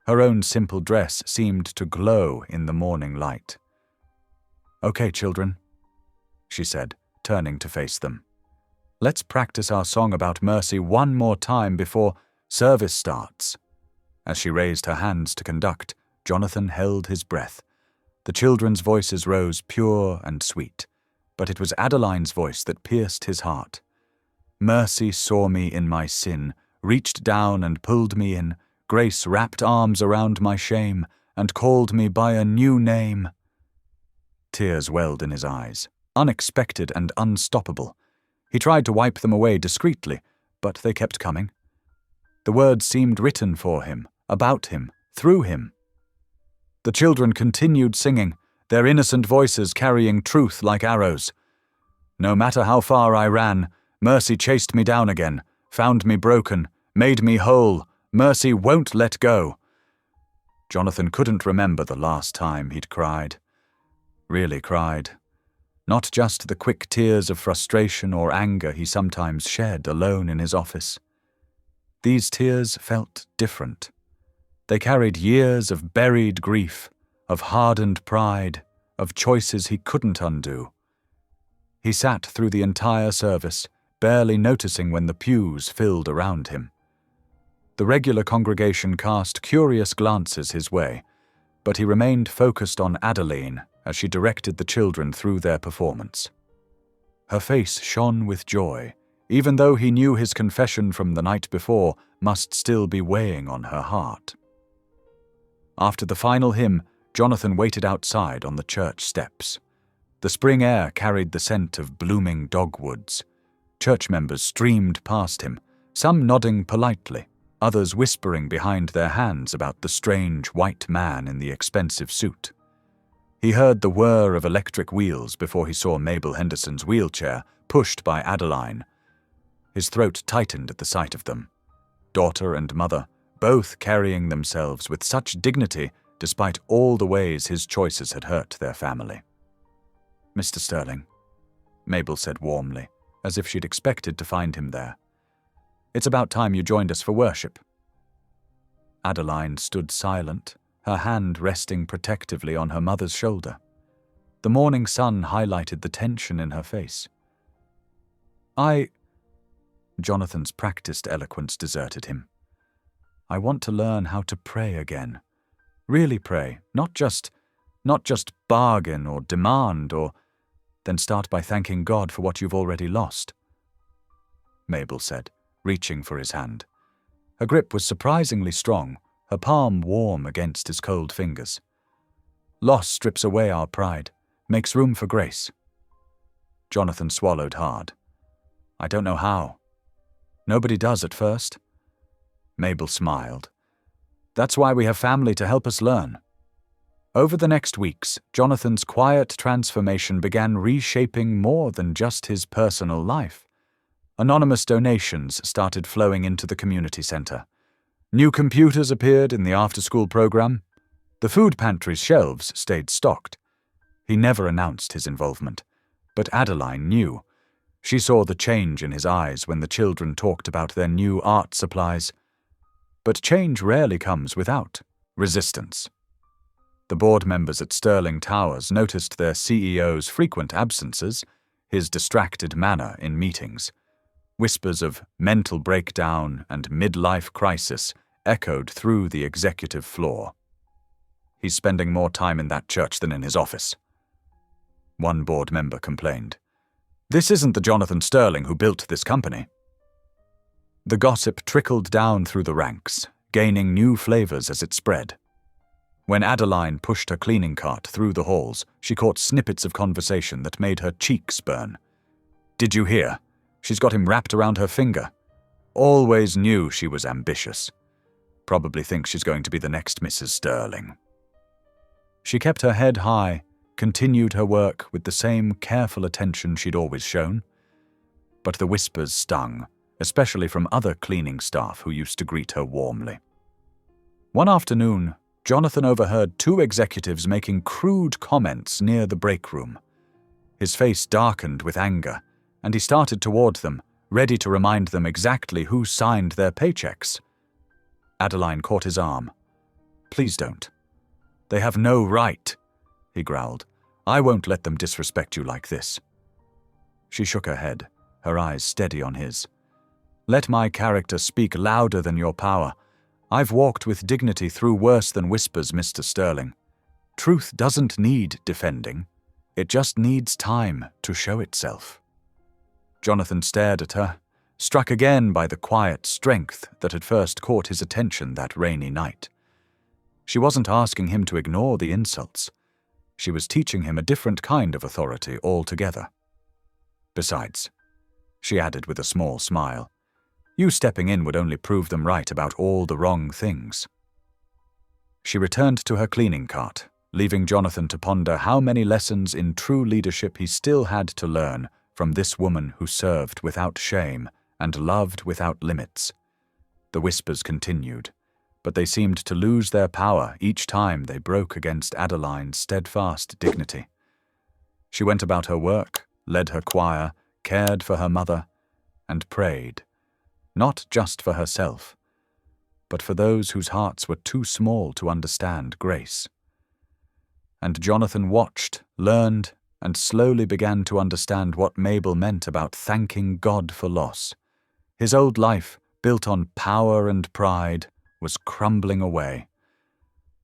Her own simple dress seemed to glow in the morning light. Okay, children, she said, turning to face them. Let's practice our song about mercy one more time before service starts. As she raised her hands to conduct, Jonathan held his breath. The children's voices rose pure and sweet, but it was Adeline's voice that pierced his heart. Mercy saw me in my sin, reached down and pulled me in. Grace wrapped arms around my shame and called me by a new name. Tears welled in his eyes, unexpected and unstoppable. He tried to wipe them away discreetly, but they kept coming. The words seemed written for him, about him, through him. The children continued singing, their innocent voices carrying truth like arrows. No matter how far I ran, mercy chased me down again, found me broken, made me whole. Mercy won't let go. Jonathan couldn't remember the last time he'd cried. Really cried. Not just the quick tears of frustration or anger he sometimes shed alone in his office. These tears felt different. They carried years of buried grief, of hardened pride, of choices he couldn't undo. He sat through the entire service, barely noticing when the pews filled around him. The regular congregation cast curious glances his way, but he remained focused on Adeline as she directed the children through their performance. Her face shone with joy, even though he knew his confession from the night before must still be weighing on her heart. After the final hymn, Jonathan waited outside on the church steps. The spring air carried the scent of blooming dogwoods. Church members streamed past him, some nodding politely, others whispering behind their hands about the strange white man in the expensive suit. He heard the whir of electric wheels before he saw Mabel Henderson's wheelchair pushed by Adeline. His throat tightened at the sight of them. Daughter and mother, both carrying themselves with such dignity despite all the ways his choices had hurt their family. "Mr. Sterling," Mabel said warmly, as if she'd expected to find him there. "It's about time you joined us for worship." Adeline stood silent, her hand resting protectively on her mother's shoulder. The morning sun highlighted the tension in her face. Jonathan's practiced eloquence deserted him. "I want to learn how to pray again. Really pray, not just bargain or demand or then start by thanking God for what you've already lost," Mabel said, reaching for his hand. Her grip was surprisingly strong, her palm warm against his cold fingers. "Loss strips away our pride, makes room for grace." Jonathan swallowed hard. "I don't know how. Nobody does at first." Mabel smiled. "That's why we have family to help us learn." Over the next weeks, Jonathan's quiet transformation began reshaping more than just his personal life. Anonymous donations started flowing into the community center. New computers appeared in the after-school program. The food pantry's shelves stayed stocked. He never announced his involvement, but Adeline knew. She saw the change in his eyes when the children talked about their new art supplies. But change rarely comes without resistance. The board members at Sterling Towers noticed their CEO's frequent absences, his distracted manner in meetings. Whispers of mental breakdown and midlife crisis echoed through the executive floor. "He's spending more time in that church than in his office," one board member complained. "This isn't the Jonathan Sterling who built this company." The gossip trickled down through the ranks, gaining new flavors as it spread. When Adeline pushed her cleaning cart through the halls, she caught snippets of conversation that made her cheeks burn. "Did you hear? She's got him wrapped around her finger. Always knew she was ambitious. Probably thinks she's going to be the next Mrs. Sterling." She kept her head high, continued her work with the same careful attention she'd always shown. But the whispers stung, especially from other cleaning staff who used to greet her warmly. One afternoon, Jonathan overheard two executives making crude comments near the break room. His face darkened with anger, and he started toward them, ready to remind them exactly who signed their paychecks. Adeline caught his arm. "Please don't. They have no right," he growled. "I won't let them disrespect you like this." She shook her head, her eyes steady on his. "Let my character speak louder than your power. I've walked with dignity through worse than whispers, Mr. Sterling. Truth doesn't need defending. It just needs time to show itself. Jonathan stared at her, struck again by the quiet strength that had first caught his attention that rainy night. She wasn't asking him to ignore the insults. She was teaching him a different kind of authority altogether. Besides, she added with a small smile, you stepping in would only prove them right about all the wrong things. She returned to her cleaning cart, leaving Jonathan to ponder how many lessons in true leadership he still had to learn from this woman who served without shame and loved without limits. The whispers continued, but they seemed to lose their power each time they broke against Adeline's steadfast dignity. She went about her work, led her choir, cared for her mother, and prayed, not just for herself, but for those whose hearts were too small to understand grace. And Jonathan watched, learned, and slowly began to understand what Mabel meant about thanking God for loss. His old life, built on power and pride, was crumbling away.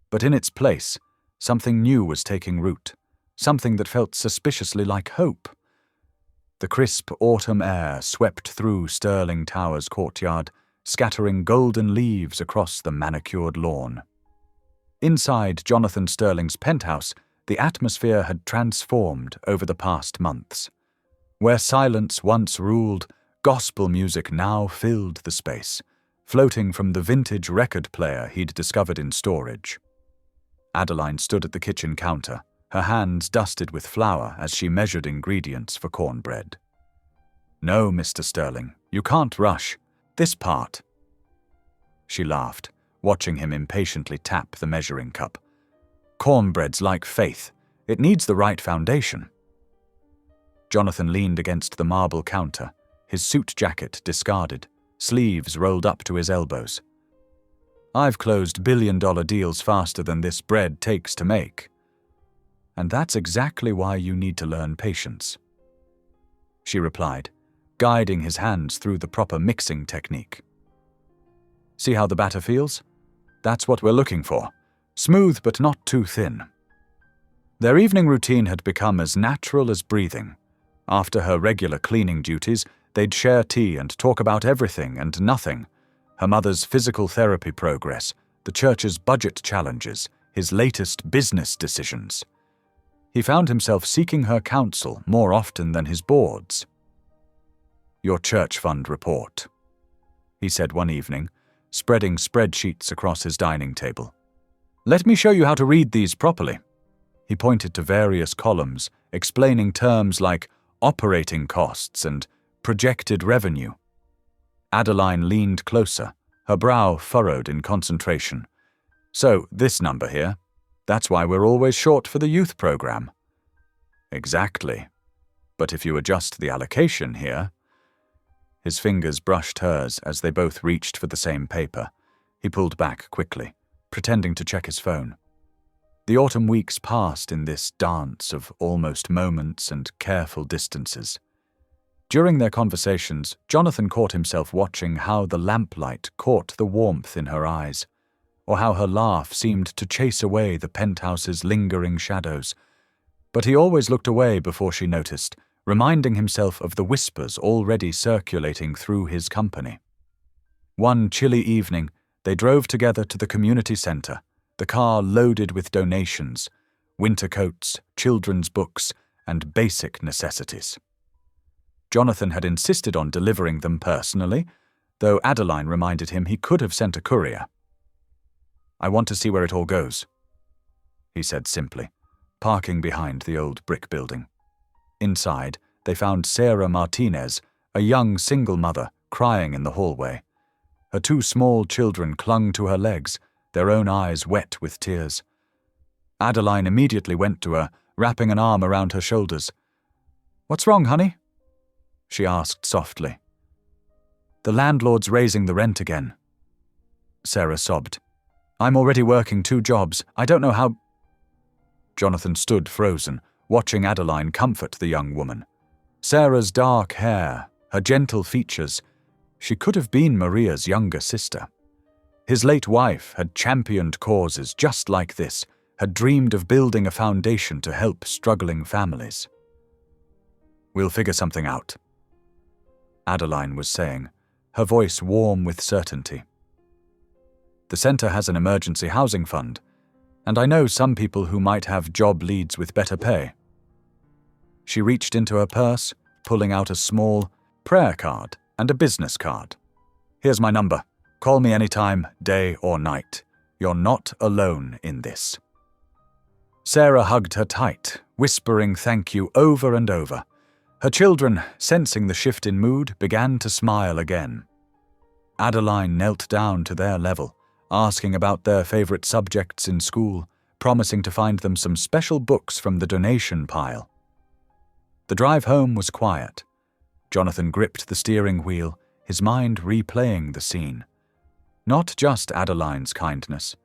But in its place, something new was taking root, something that felt suspiciously like hope. The crisp autumn air swept through Stirling Tower's courtyard, scattering golden leaves across the manicured lawn. Inside Jonathan Stirling's penthouse, the atmosphere had transformed over the past months. Where silence once ruled, gospel music now filled the space, floating from the vintage record player he'd discovered in storage. Adeline stood at the kitchen counter, her hands dusted with flour as she measured ingredients for cornbread. "No, Mr. Stirling, you can't rush. This part." She laughed, watching him impatiently tap the measuring cup. "Cornbread's like faith. It needs the right foundation." Jonathan leaned against the marble counter, his suit jacket discarded, sleeves rolled up to his elbows. "I've closed billion-dollar deals faster than this bread takes to make. And that's exactly why you need to learn patience," she replied, guiding his hands through the proper mixing technique. "See how the batter feels? That's what we're looking for. Smooth but not too thin." Their evening routine had become as natural as breathing. After her regular cleaning duties, they'd share tea and talk about everything and nothing: her mother's physical therapy progress, the church's budget challenges, his latest business decisions. He found himself seeking her counsel more often than his board's. "Your church fund report," he said one evening, spreading spreadsheets across his dining table. "Let me show you how to read these properly." He pointed to various columns, explaining terms like operating costs and projected revenue. Adeline leaned closer, her brow furrowed in concentration. "So, this number here, that's why we're always short for the youth program." "Exactly. But if you adjust the allocation here..." His fingers brushed hers as they both reached for the same paper. He pulled back quickly, pretending to check his phone. The autumn weeks passed in this dance of almost moments and careful distances. During their conversations, Jonathan caught himself watching how the lamplight caught the warmth in her eyes, or how her laugh seemed to chase away the penthouse's lingering shadows. But he always looked away before she noticed, reminding himself of the whispers already circulating through his company. One chilly evening, they drove together to the community center, the car loaded with donations, winter coats, children's books, and basic necessities. Jonathan had insisted on delivering them personally, though Adeline reminded him he could have sent a courier. "I want to see where it all goes," he said simply, parking behind the old brick building. Inside, they found Sarah Martinez, a young single mother, crying in the hallway. Her two small children clung to her legs, their own eyes wet with tears. Adeline immediately went to her, wrapping an arm around her shoulders. "What's wrong, honey?" she asked softly. "The landlord's raising the rent again," Sarah sobbed. "I'm already working 2 jobs. I don't know how—" Jonathan stood frozen, watching Adeline comfort the young woman. Sarah's dark hair, her gentle features, she could have been Maria's younger sister. His late wife had championed causes just like this, had dreamed of building a foundation to help struggling families. "We'll figure something out," Adeline was saying, her voice warm with certainty. "The centre has an emergency housing fund, and I know some people who might have job leads with better pay." She reached into her purse, pulling out a small prayer card and a business card. "Here's my number. Call me anytime, day or night. You're not alone in this." Sarah hugged her tight, whispering thank you over and over. Her children, sensing the shift in mood, began to smile again. Adeline knelt down to their level, asking about their favourite subjects in school, promising to find them some special books from the donation pile. The drive home was quiet. Jonathan gripped the steering wheel, his mind replaying the scene. Not just Adeline's kindness,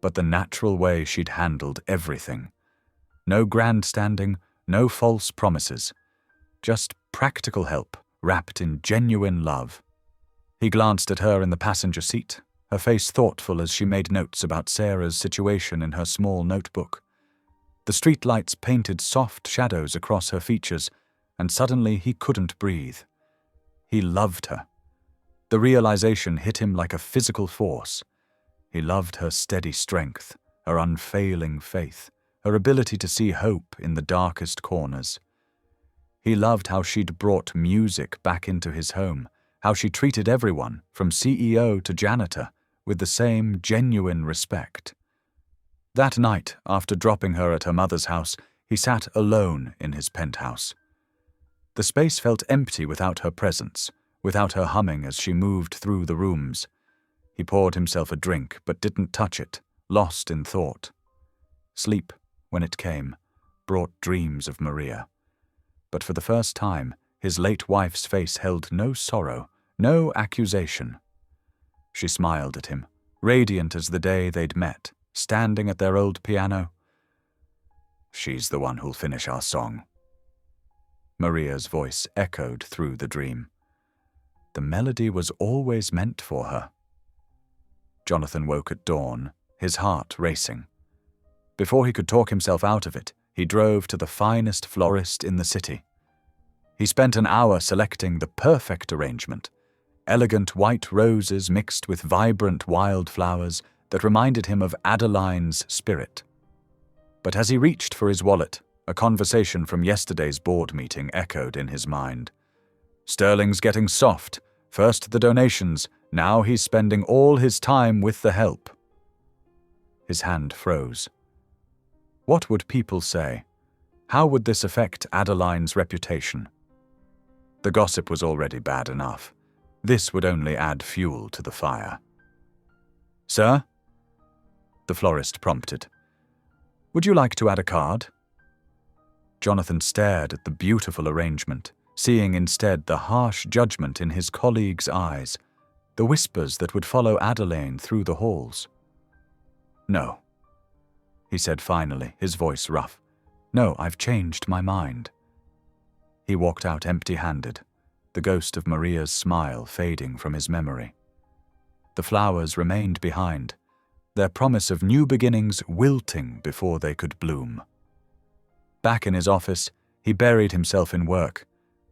but the natural way she'd handled everything. No grandstanding, no false promises. Just practical help, wrapped in genuine love. He glanced at her in the passenger seat, her face thoughtful as she made notes about Sarah's situation in her small notebook. The streetlights painted soft shadows across her features, and suddenly he couldn't breathe. He loved her. The realization hit him like a physical force. He loved her steady strength, her unfailing faith, her ability to see hope in the darkest corners. He loved how she'd brought music back into his home, how she treated everyone, from CEO to janitor, with the same genuine respect. That night, after dropping her at her mother's house, he sat alone in his penthouse. The space felt empty without her presence, without her humming as she moved through the rooms. He poured himself a drink, but didn't touch it, lost in thought. Sleep, when it came, brought dreams of Maria. But for the first time, his late wife's face held no sorrow, no accusation. She smiled at him, radiant as the day they'd met, standing at their old piano. "She's the one who'll finish our song." Maria's voice echoed through the dream. The melody was always meant for her. Jonathan woke at dawn, his heart racing. Before he could talk himself out of it, he drove to the finest florist in the city. He spent an hour selecting the perfect arrangement, elegant white roses mixed with vibrant wildflowers that reminded him of Adeline's spirit. But as he reached for his wallet, a conversation from yesterday's board meeting echoed in his mind. Sterling's getting soft. First the donations, now he's spending all his time with the help. His hand froze. What would people say? How would this affect Adeline's reputation? The gossip was already bad enough. This would only add fuel to the fire. "Sir?" the florist prompted. "Would you like to add a card?" Jonathan stared at the beautiful arrangement, seeing instead the harsh judgment in his colleague's eyes, the whispers that would follow Adeline through the halls. "No," he said finally, his voice rough. "No, I've changed my mind." He walked out empty-handed, the ghost of Maria's smile fading from his memory. The flowers remained behind, their promise of new beginnings wilting before they could bloom. Back in his office, he buried himself in work,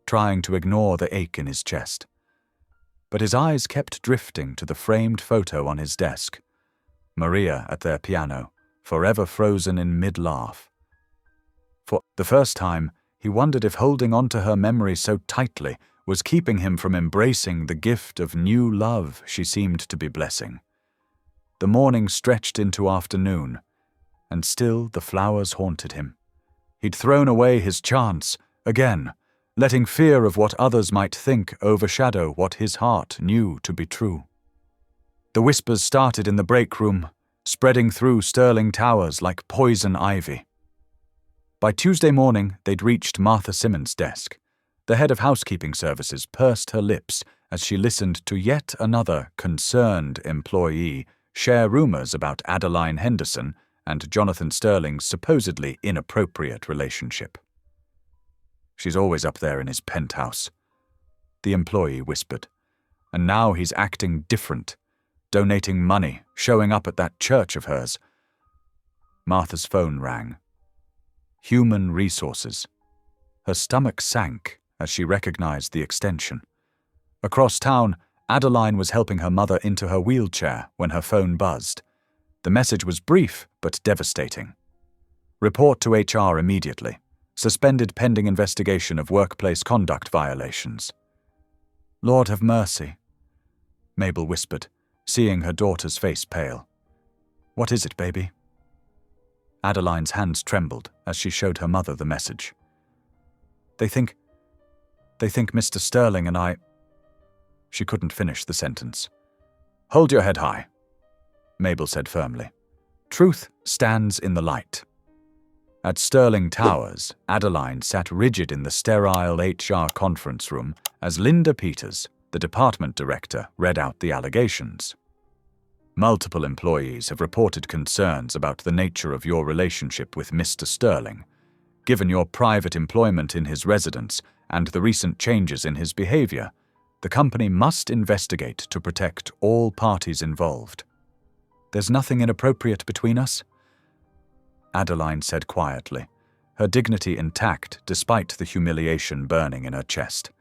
trying to ignore the ache in his chest. But his eyes kept drifting to the framed photo on his desk, Maria at their piano, forever frozen in mid-laugh. For the first time, he wondered if holding on to her memory so tightly was keeping him from embracing the gift of new love she seemed to be blessing. The morning stretched into afternoon, and still the flowers haunted him. He'd thrown away his chance, again, letting fear of what others might think overshadow what his heart knew to be true. The whispers started in the break room, spreading through Sterling Towers like poison ivy. By Tuesday morning, they'd reached Martha Simmons' desk. The head of housekeeping services pursed her lips as she listened to yet another concerned employee share rumors about Adeline Henderson and Jonathan Sterling's supposedly inappropriate relationship. "She's always up there in his penthouse," the employee whispered. "And now he's acting different, donating money, showing up at that church of hers." Martha's phone rang. Human Resources. Her stomach sank as she recognized the extension. Across town, Adeline was helping her mother into her wheelchair when her phone buzzed. The message was brief but devastating. Report to HR immediately. Suspended pending investigation of workplace conduct violations. Lord have mercy, Mabel whispered, seeing her daughter's face pale. What is it, baby? Adeline's hands trembled as she showed her mother the message. They think Mr. Sterling and I... She couldn't finish the sentence. Hold your head high, Mabel said firmly. Truth stands in the light. At Sterling Towers, Adeline sat rigid in the sterile HR conference room as Linda Peters, the department director, read out the allegations. Multiple employees have reported concerns about the nature of your relationship with Mr. Sterling. Given your private employment in his residence and the recent changes in his behavior, the company must investigate to protect all parties involved. There's nothing inappropriate between us? Adeline said quietly, her dignity intact despite the humiliation burning in her chest.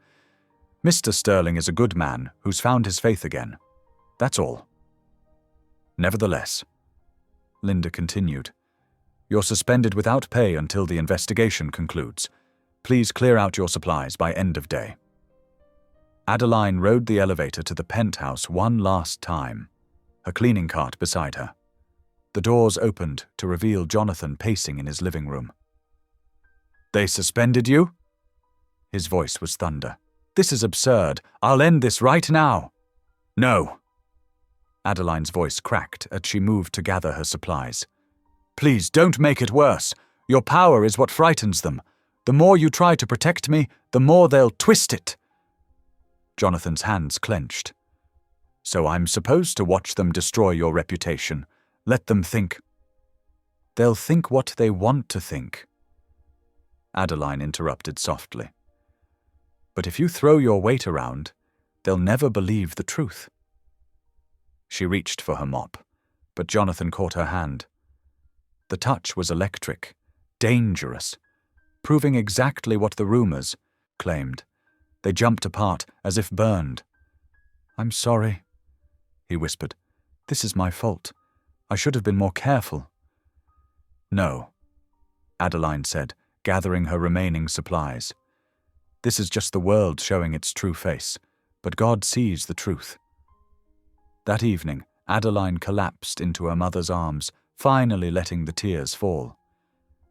Mr. Sterling is a good man who's found his faith again. That's all. Nevertheless, Linda continued, you're suspended without pay until the investigation concludes. Please clear out your supplies by end of day. Adeline rode the elevator to the penthouse one last time, her cleaning cart beside her. The doors opened to reveal Jonathan pacing in his living room. They suspended you? His voice was thunder. This is absurd. I'll end this right now. No. Adeline's voice cracked as she moved to gather her supplies. Please don't make it worse. Your power is what frightens them. The more you try to protect me, the more they'll twist it. Jonathan's hands clenched. So I'm supposed to watch them destroy your reputation. Let them think. They'll think what they want to think. Adeline interrupted softly. But if you throw your weight around, they'll never believe the truth. She reached for her mop, but Jonathan caught her hand. The touch was electric, dangerous, proving exactly what the rumors claimed. They jumped apart as if burned. I'm sorry, he whispered. This is my fault. I should have been more careful. No, Adeline said, gathering her remaining supplies. This is just the world showing its true face, but God sees the truth. That evening, Adeline collapsed into her mother's arms, finally letting the tears fall.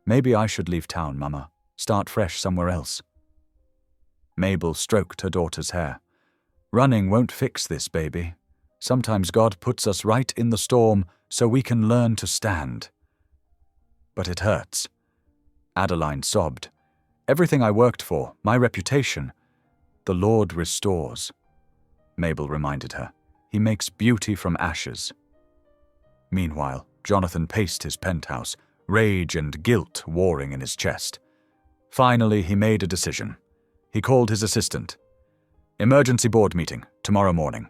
Maybe I should leave town, Mama. Start fresh somewhere else. Mabel stroked her daughter's hair. Running won't fix this, baby. Sometimes God puts us right in the storm so we can learn to stand. But it hurts. Adeline sobbed. Everything I worked for, my reputation, the Lord restores. Mabel reminded her. He makes beauty from ashes. Meanwhile, Jonathan paced his penthouse, rage and guilt warring in his chest. Finally, he made a decision. He called his assistant. Emergency board meeting, tomorrow morning.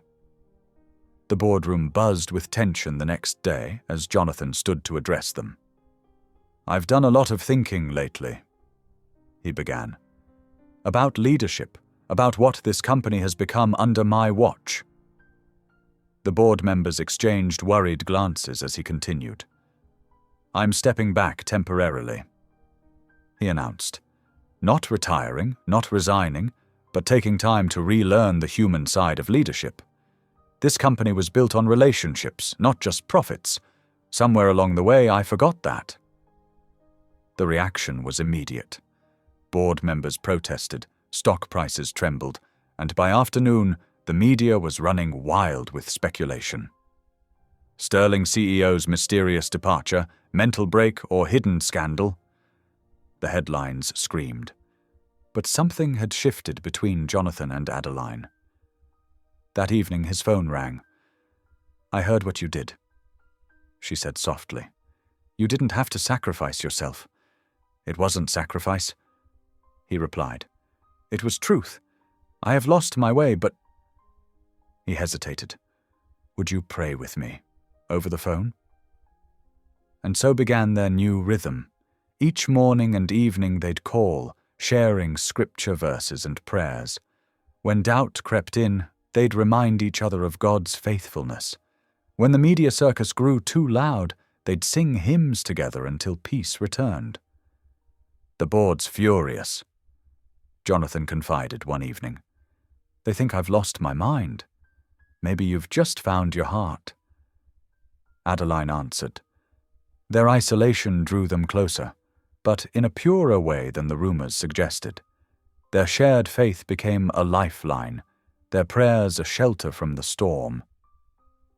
The boardroom buzzed with tension the next day as Jonathan stood to address them. I've done a lot of thinking lately, he began. About leadership, about what this company has become under my watch. The board members exchanged worried glances as he continued. I'm stepping back temporarily, he announced. Not retiring, not resigning, but taking time to relearn the human side of leadership. This company was built on relationships, not just profits. Somewhere along the way, I forgot that. The reaction was immediate. Board members protested, stock prices trembled, and by afternoon, the media was running wild with speculation. Sterling CEO's mysterious departure, mental break, or hidden scandal? The headlines screamed. But something had shifted between Jonathan and Adeline. That evening his phone rang. I heard what you did, she said softly. You didn't have to sacrifice yourself. It wasn't sacrifice, he replied. It was truth. I have lost my way, but... He hesitated. Would you pray with me? Over the phone? and so began their new rhythm. Each morning and evening they'd call, sharing scripture verses and prayers. When doubt crept in, they'd remind each other of God's faithfulness. When the media circus grew too loud, they'd sing hymns together until peace returned. "The board's furious," Jonathan confided one evening. "They think I've lost my mind. Maybe you've just found your heart." Adeline answered. Their isolation drew them closer, but in a purer way than the rumors suggested. Their shared faith became a lifeline, their prayers a shelter from the storm.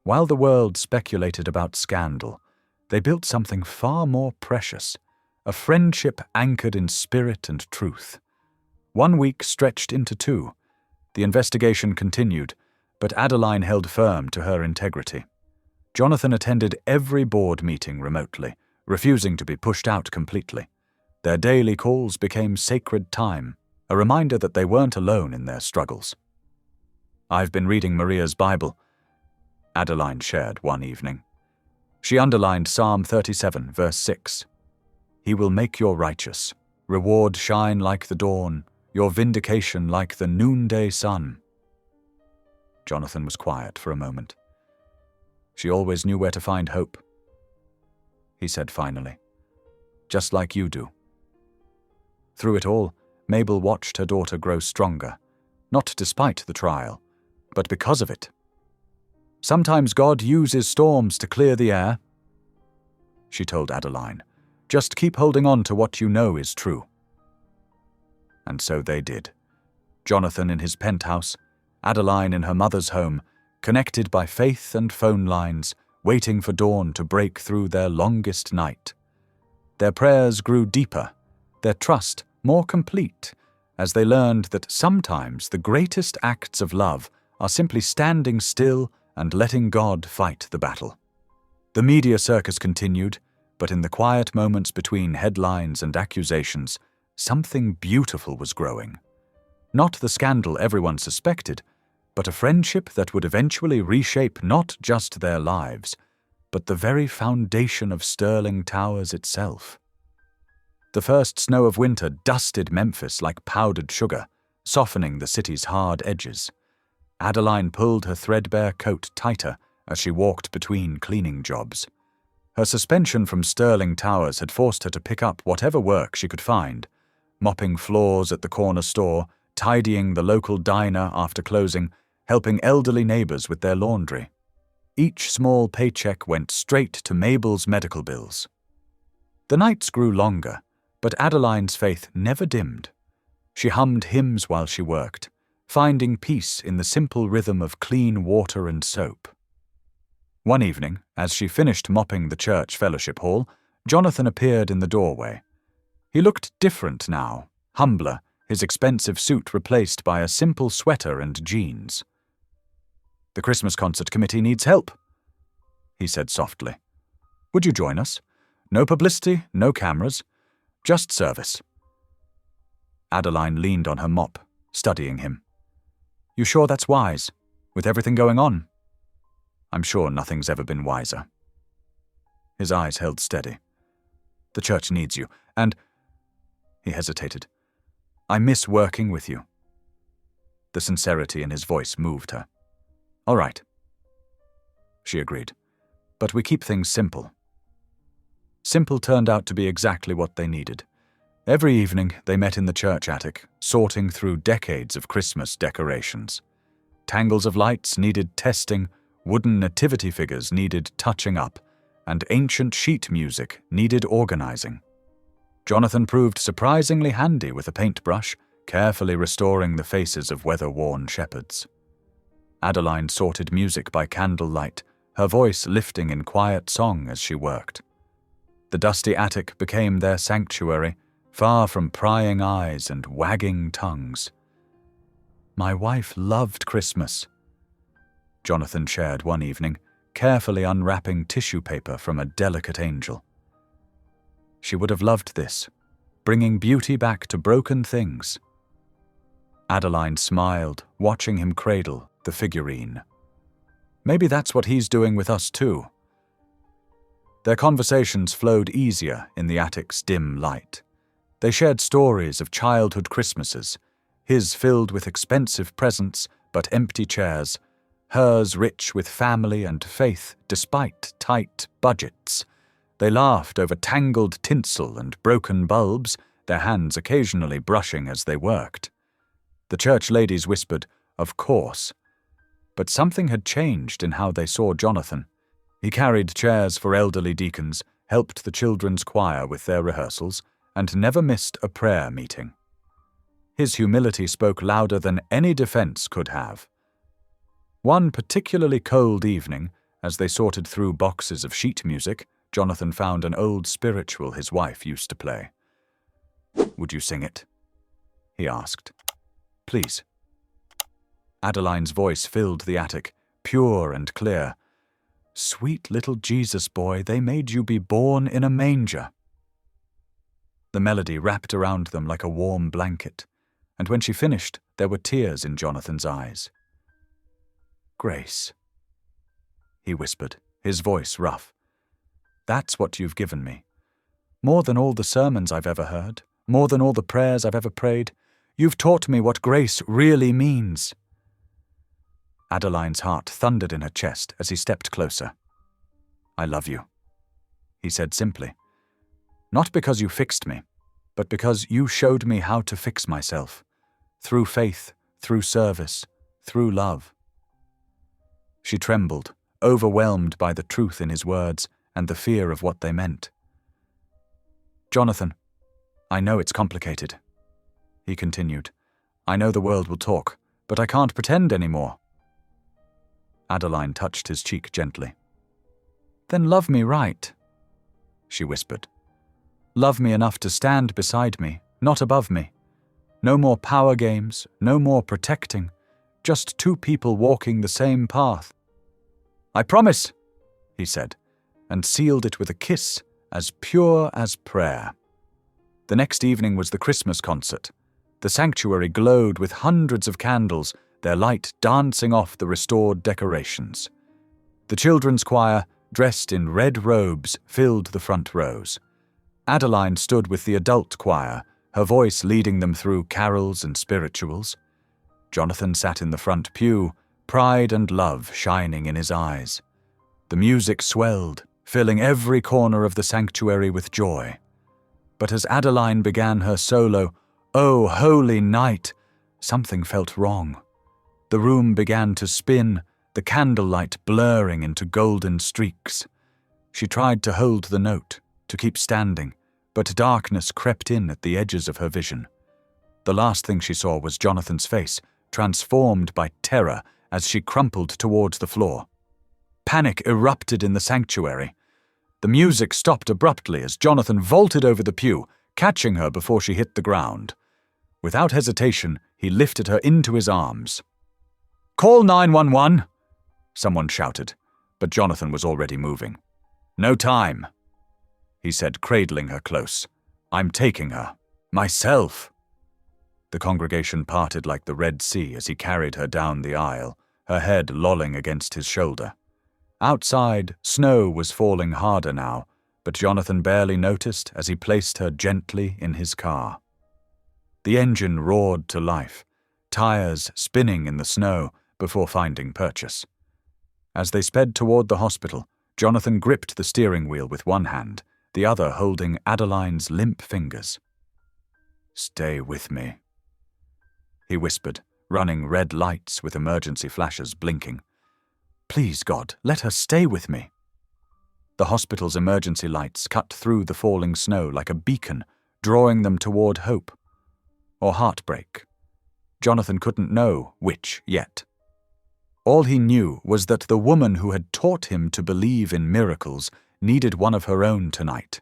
While the world speculated about scandal, they built something far more precious, a friendship anchored in spirit and truth. 1 week stretched into 2. The investigation continued, but Adeline held firm to her integrity. Jonathan attended every board meeting remotely, refusing to be pushed out completely. Their daily calls became sacred time, a reminder that they weren't alone in their struggles. "I've been reading Maria's Bible," Adeline shared one evening. She underlined Psalm 37, verse 6. "He will make your righteous reward shine like the dawn, your vindication like the noonday sun." Jonathan was quiet for a moment. "She always knew where to find hope," he said finally. "Just like you do." Through it all, Mabel watched her daughter grow stronger, not despite the trial, but because of it. "Sometimes God uses storms to clear the air," she told Adeline. "Just keep holding on to what you know is true." And so they did. Jonathan in his penthouse, Adeline in her mother's home, connected by faith and phone lines, waiting for dawn to break through their longest night. Their prayers grew deeper, their trust more complete, as they learned that sometimes the greatest acts of love are simply standing still and letting God fight the battle. The media circus continued, but in the quiet moments between headlines and accusations, something beautiful was growing. Not the scandal everyone suspected, but a friendship that would eventually reshape not just their lives, but the very foundation of Sterling Towers itself. The first snow of winter dusted Memphis like powdered sugar, softening the city's hard edges. Adeline pulled her threadbare coat tighter as she walked between cleaning jobs. Her suspension from Sterling Towers had forced her to pick up whatever work she could find, mopping floors at the corner store, tidying the local diner after closing, helping elderly neighbors with their laundry. Each small paycheck went straight to Mabel's medical bills. The nights grew longer, but Adeline's faith never dimmed. She hummed hymns while she worked, finding peace in the simple rhythm of clean water and soap. One evening, as she finished mopping the church fellowship hall, Jonathan appeared in the doorway. He looked different now, humbler, his expensive suit replaced by a simple sweater and jeans. "The Christmas concert committee needs help," he said softly. "Would you join us? No publicity, no cameras, just service." Adeline leaned on her mop, studying him. "You sure that's wise, with everything going on?" "I'm sure nothing's ever been wiser." His eyes held steady. "The church needs you, and—" he hesitated. "I miss working with you." The sincerity in his voice moved her. "All right," she agreed, "but we keep things simple." Simple turned out to be exactly what they needed. Every evening they met in the church attic, sorting through decades of Christmas decorations. Tangles of lights needed testing, wooden nativity figures needed touching up, and ancient sheet music needed organizing. Jonathan proved surprisingly handy with a paintbrush, carefully restoring the faces of weather-worn shepherds. Adeline sorted music by candlelight, her voice lifting in quiet song as she worked. The dusty attic became their sanctuary, far from prying eyes and wagging tongues. "My wife loved Christmas," Jonathan shared one evening, carefully unwrapping tissue paper from a delicate angel. "She would have loved this, bringing beauty back to broken things." Adeline smiled, watching him cradle the figurine. "Maybe that's what he's doing with us too." Their conversations flowed easier in the attic's dim light. They shared stories of childhood Christmases, his filled with expensive presents but empty chairs, hers rich with family and faith despite tight budgets. They laughed over tangled tinsel and broken bulbs, their hands occasionally brushing as they worked. The church ladies whispered, "Of course." But something had changed in how they saw Jonathan. He carried chairs for elderly deacons, helped the children's choir with their rehearsals, and never missed a prayer meeting. His humility spoke louder than any defense could have. One particularly cold evening, as they sorted through boxes of sheet music, Jonathan found an old spiritual his wife used to play. "Would you sing it?" he asked. "Please." Adeline's voice filled the attic, pure and clear. "Sweet little Jesus boy, they made you be born in a manger." The melody wrapped around them like a warm blanket, and when she finished, there were tears in Jonathan's eyes. "Grace," he whispered, his voice rough. "That's what you've given me. More than all the sermons I've ever heard, more than all the prayers I've ever prayed, you've taught me what grace really means." Adeline's heart thundered in her chest as he stepped closer. "I love you," he said simply. "Not because you fixed me, but because you showed me how to fix myself, through faith, through service, through love." She trembled, overwhelmed by the truth in his words and the fear of what they meant. "Jonathan, I know it's complicated," he continued. "I know the world will talk, but I can't pretend anymore." Adeline touched his cheek gently. "Then love me right," she whispered. "Love me enough to stand beside me, not above me. No more power games, no more protecting, just two people walking the same path." "I promise," he said, and sealed it with a kiss as pure as prayer. The next evening was the Christmas concert. The sanctuary glowed with hundreds of candles, their light dancing off the restored decorations. The children's choir, dressed in red robes, filled the front rows. Adeline stood with the adult choir, her voice leading them through carols and spirituals. Jonathan sat in the front pew, pride and love shining in his eyes. The music swelled, filling every corner of the sanctuary with joy. But as Adeline began her solo, "O Holy Night," something felt wrong. The room began to spin, the candlelight blurring into golden streaks. She tried to hold the note, to keep standing, but darkness crept in at the edges of her vision. The last thing she saw was Jonathan's face, transformed by terror as she crumpled towards the floor. Panic erupted in the sanctuary. The music stopped abruptly as Jonathan vaulted over the pew, catching her before she hit the ground. Without hesitation, he lifted her into his arms. "Call 911!" someone shouted, but Jonathan was already moving. "No time," he said, cradling her close. "I'm taking her. Myself." The congregation parted like the Red Sea as he carried her down the aisle, her head lolling against his shoulder. Outside, snow was falling harder now, but Jonathan barely noticed as he placed her gently in his car. The engine roared to life, tires spinning in the snow before finding purchase. As they sped toward the hospital, Jonathan gripped the steering wheel with one hand, the other holding Adeline's limp fingers. "Stay with me," he whispered, running red lights with emergency flashes blinking. "Please, God, let her stay with me." The hospital's emergency lights cut through the falling snow like a beacon, drawing them toward hope. Or heartbreak. Jonathan couldn't know which yet. All he knew was that the woman who had taught him to believe in miracles needed one of her own tonight.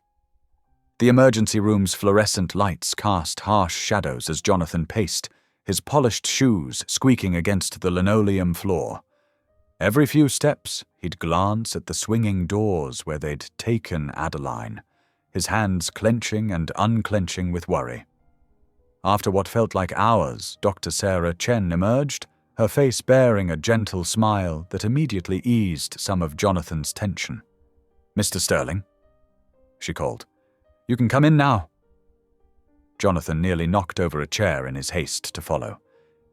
The emergency room's fluorescent lights cast harsh shadows as Jonathan paced, his polished shoes squeaking against the linoleum floor. Every few steps, he'd glance at the swinging doors where they'd taken Adeline, his hands clenching and unclenching with worry. After what felt like hours, Dr. Sarah Chen emerged, her face bearing a gentle smile that immediately eased some of Jonathan's tension. "Mr. Sterling," she called. "You can come in now." Jonathan nearly knocked over a chair in his haste to follow.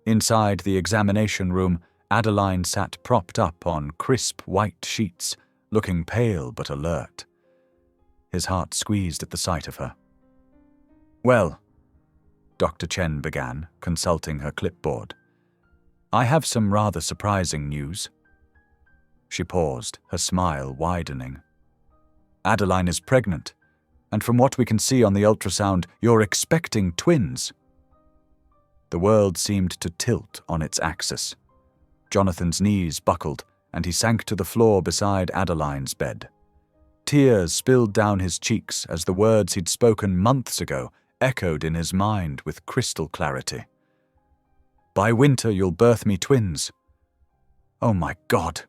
Inside the examination room, Adeline sat propped up on crisp white sheets, looking pale but alert. His heart squeezed at the sight of her. "Well," Dr. Chen began, consulting her clipboard, "I have some rather surprising news." She paused, her smile widening. "Adeline is pregnant, and from what we can see on the ultrasound, you're expecting twins." The world seemed to tilt on its axis. Jonathan's knees buckled, and he sank to the floor beside Adeline's bed. Tears spilled down his cheeks as the words he'd spoken months ago echoed in his mind with crystal clarity. "By winter you'll birth me twins." "Oh my God,"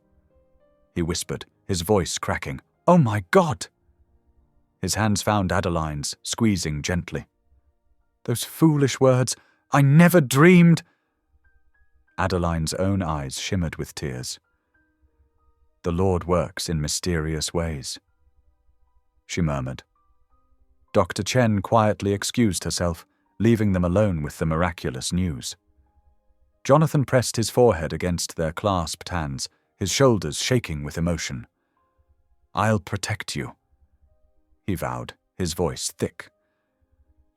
he whispered, his voice cracking. "Oh my God." His hands found Adeline's, squeezing gently. "Those foolish words. I never dreamed." Adeline's own eyes shimmered with tears. "The Lord works in mysterious ways," she murmured. Dr. Chen quietly excused herself, leaving them alone with the miraculous news. Jonathan pressed his forehead against their clasped hands, his shoulders shaking with emotion. "I'll protect you," he vowed, his voice thick.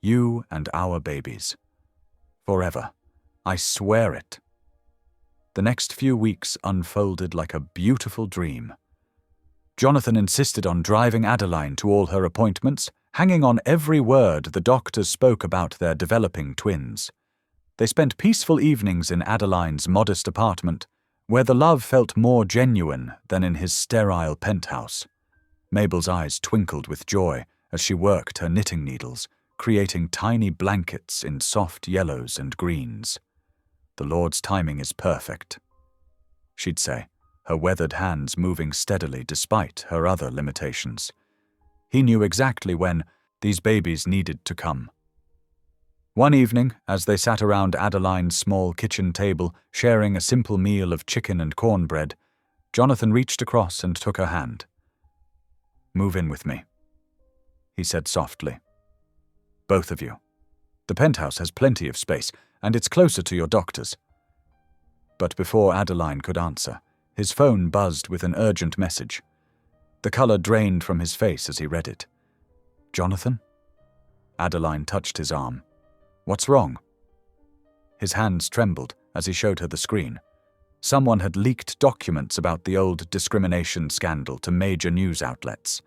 "You and our babies. Forever. I swear it." The next few weeks unfolded like a beautiful dream. Jonathan insisted on driving Adeline to all her appointments, hanging on every word the doctors spoke about their developing twins. They spent peaceful evenings in Adeline's modest apartment, where the love felt more genuine than in his sterile penthouse. Mabel's eyes twinkled with joy as she worked her knitting needles, creating tiny blankets in soft yellows and greens. "The Lord's timing is perfect," she'd say, her weathered hands moving steadily despite her other limitations. He knew exactly when these babies needed to come. One evening, as they sat around Adeline's small kitchen table, sharing a simple meal of chicken and cornbread, Jonathan reached across and took her hand. "Move in with me," he said softly. "Both of you. The penthouse has plenty of space, and it's closer to your doctor's." But before Adeline could answer, his phone buzzed with an urgent message. The color drained from his face as he read it. "Jonathan?" Adeline touched his arm. "What's wrong?" His hands trembled as he showed her the screen. Someone had leaked documents about the old discrimination scandal to major news outlets.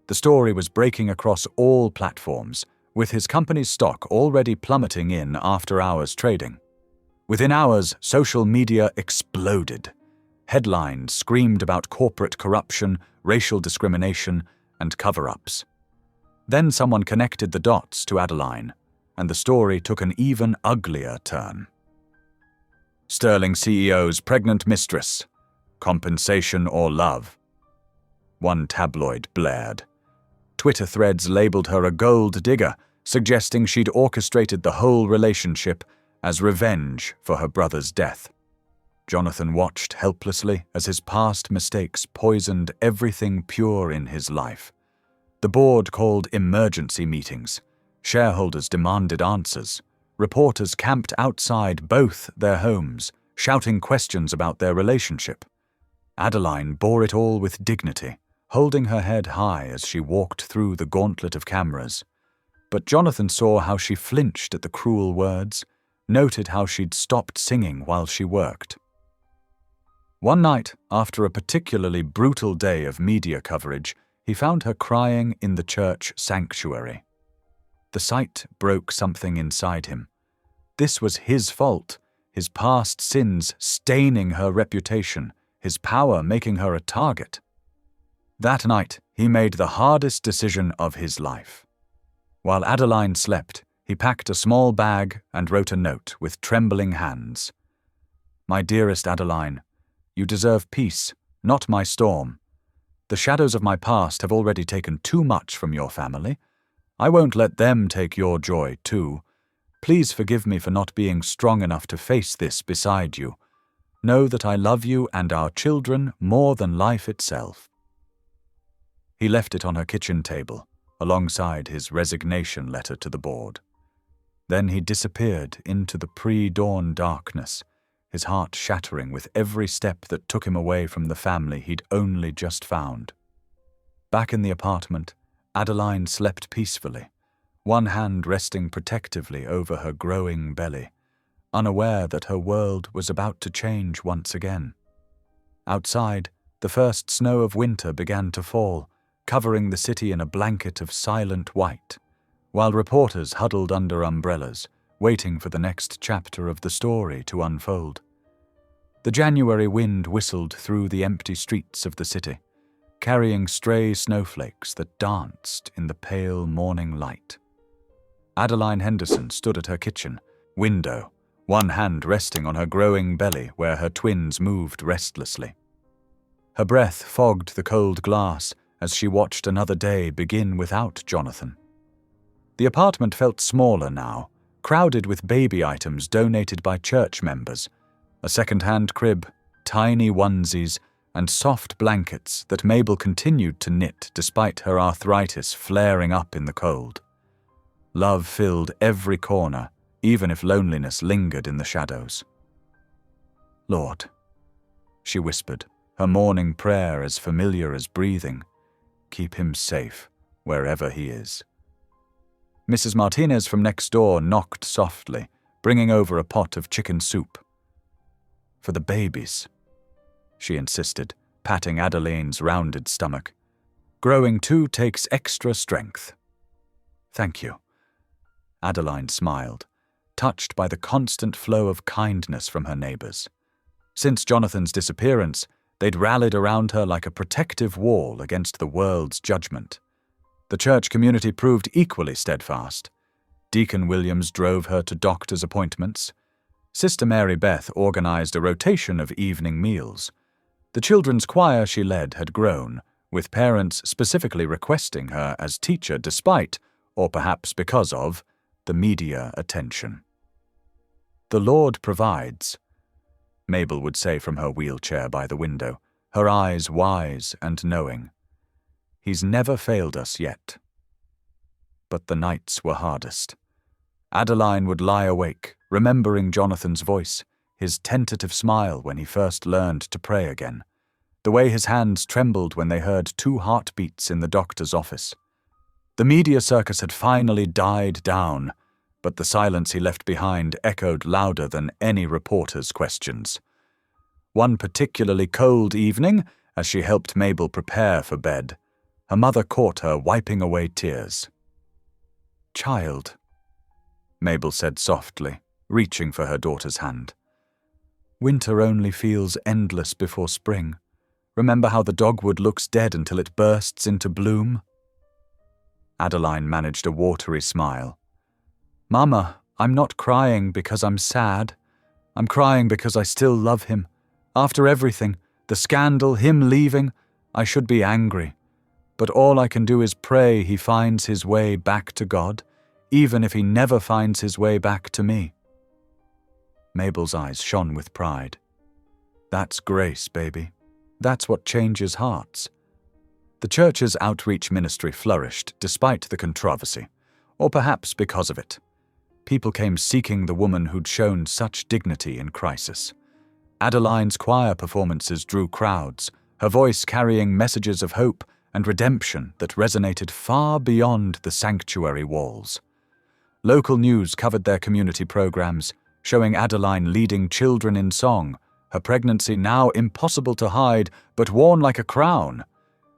The story was breaking across all platforms, with his company's stock already plummeting in after-hours trading. Within hours, social media exploded. Headlines screamed about corporate corruption, racial discrimination, and cover-ups. Then someone connected the dots to Adeline, and the story took an even uglier turn. "Sterling CEO's pregnant mistress. Compensation or love?" One tabloid blared. Twitter threads labeled her a gold digger, suggesting she'd orchestrated the whole relationship as revenge for her brother's death. Jonathan watched helplessly as his past mistakes poisoned everything pure in his life. The board called emergency meetings. Shareholders demanded answers. Reporters camped outside both their homes, shouting questions about their relationship. Adeline bore it all with dignity, holding her head high as she walked through the gauntlet of cameras. But Jonathan saw how she flinched at the cruel words, noted how she'd stopped singing while she worked. One night, after a particularly brutal day of media coverage, he found her crying in the church sanctuary. The sight broke something inside him. This was his fault, his past sins staining her reputation, his power making her a target. That night, he made the hardest decision of his life. While Adeline slept, he packed a small bag and wrote a note with trembling hands. "My dearest Adeline, you deserve peace, not my storm. The shadows of my past have already taken too much from your family. I won't let them take your joy, too. Please forgive me for not being strong enough to face this beside you. Know that I love you and our children more than life itself." He left it on her kitchen table, alongside his resignation letter to the board. Then he disappeared into the pre-dawn darkness, his heart shattering with every step that took him away from the family he'd only just found. Back in the apartment, Adeline slept peacefully, one hand resting protectively over her growing belly, unaware that her world was about to change once again. Outside, the first snow of winter began to fall, covering the city in a blanket of silent white, while reporters huddled under umbrellas, waiting for the next chapter of the story to unfold. The January wind whistled through the empty streets of the city, carrying stray snowflakes that danced in the pale morning light. Adeline Henderson stood at her kitchen window, one hand resting on her growing belly where her twins moved restlessly. Her breath fogged the cold glass as she watched another day begin without Jonathan. The apartment felt smaller now, crowded with baby items donated by church members, a second-hand crib, tiny onesies, and soft blankets that Mabel continued to knit despite her arthritis flaring up in the cold. Love filled every corner, even if loneliness lingered in the shadows. "Lord," she whispered, her morning prayer as familiar as breathing, "keep him safe wherever he is." Mrs. Martinez from next door knocked softly, bringing over a pot of chicken soup. "For the babies," she insisted, patting Adeline's rounded stomach. "Growing two takes extra strength." "Thank you." Adeline smiled, touched by the constant flow of kindness from her neighbors. Since Jonathan's disappearance, they'd rallied around her like a protective wall against the world's judgment. The church community proved equally steadfast. Deacon Williams drove her to doctor's appointments. Sister Mary Beth organized a rotation of evening meals. The children's choir she led had grown, with parents specifically requesting her as teacher despite, or perhaps because of, the media attention. "The Lord provides," Mabel would say from her wheelchair by the window, her eyes wise and knowing. "He's never failed us yet." But the nights were hardest. Adeline would lie awake, remembering Jonathan's voice, his tentative smile when he first learned to pray again, the way his hands trembled when they heard 2 heartbeats in the doctor's office. The media circus had finally died down, but the silence he left behind echoed louder than any reporter's questions. One particularly cold evening, as she helped Mabel prepare for bed, her mother caught her wiping away tears. "Child," Mabel said softly, reaching for her daughter's hand. "Winter only feels endless before spring. Remember how the dogwood looks dead until it bursts into bloom?" Adeline managed a watery smile. "Mama, I'm not crying because I'm sad. I'm crying because I still love him. After everything, the scandal, him leaving, I should be angry. But all I can do is pray he finds his way back to God, even if he never finds his way back to me." Mabel's eyes shone with pride. "That's grace, baby. That's what changes hearts." The church's outreach ministry flourished despite the controversy, or perhaps because of it. People came seeking the woman who'd shown such dignity in crisis. Adeline's choir performances drew crowds, her voice carrying messages of hope and redemption that resonated far beyond the sanctuary walls. Local news covered their community programs, showing Adeline leading children in song, her pregnancy now impossible to hide but worn like a crown.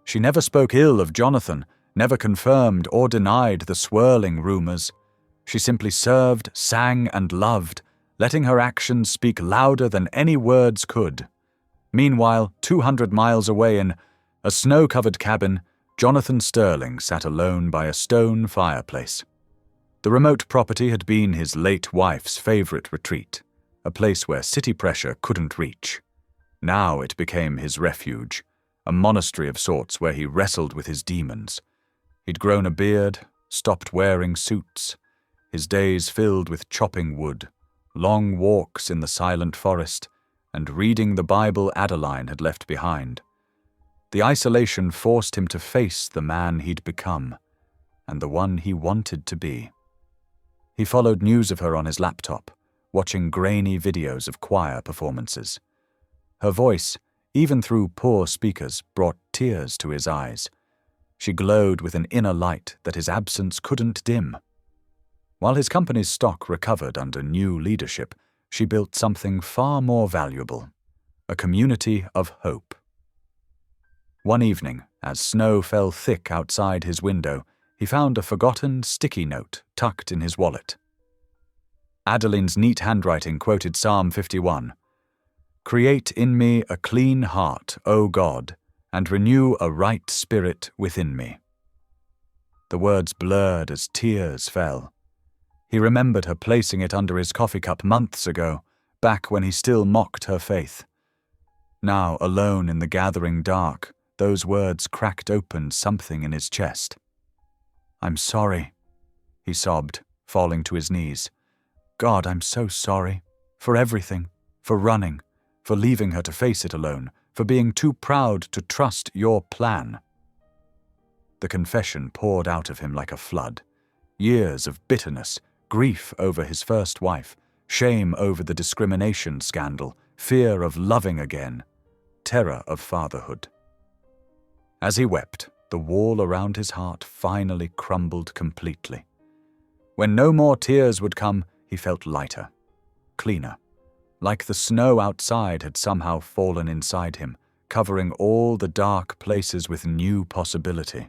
She never spoke ill of Jonathan, never confirmed or denied the swirling rumors. She simply served, sang, and loved, letting her actions speak louder than any words could. Meanwhile, 200 miles away in a snow-covered cabin, Jonathan Sterling sat alone by a stone fireplace. The remote property had been his late wife's favorite retreat, a place where city pressure couldn't reach. Now it became his refuge, a monastery of sorts where he wrestled with his demons. He'd grown a beard, stopped wearing suits, his days filled with chopping wood, long walks in the silent forest, and reading the Bible Adeline had left behind. The isolation forced him to face the man he'd become. and the one he wanted to be. He followed news of her on his laptop, watching grainy videos of choir performances. Her voice, even through poor speakers, brought tears to his eyes. She glowed with an inner light that his absence couldn't dim. While his company's stock recovered under new leadership, she built something far more valuable: a community of hope. One evening, as snow fell thick outside his window, he found a forgotten sticky note tucked in his wallet. Adeline's neat handwriting quoted Psalm 51, "Create in me a clean heart, O God, and renew a right spirit within me." The words blurred as tears fell. He remembered her placing it under his coffee cup months ago, back when he still mocked her faith. Now, alone in the gathering dark, those words cracked open something in his chest. "I'm sorry," he sobbed, falling to his knees. "God, I'm so sorry. For everything. For running. For leaving her to face it alone. For being too proud to trust your plan." The confession poured out of him like a flood. Years of bitterness, grief over his first wife, shame over the discrimination scandal, fear of loving again, terror of fatherhood. As he wept, the wall around his heart finally crumbled completely. When no more tears would come, he felt lighter, cleaner, like the snow outside had somehow fallen inside him, covering all the dark places with new possibility.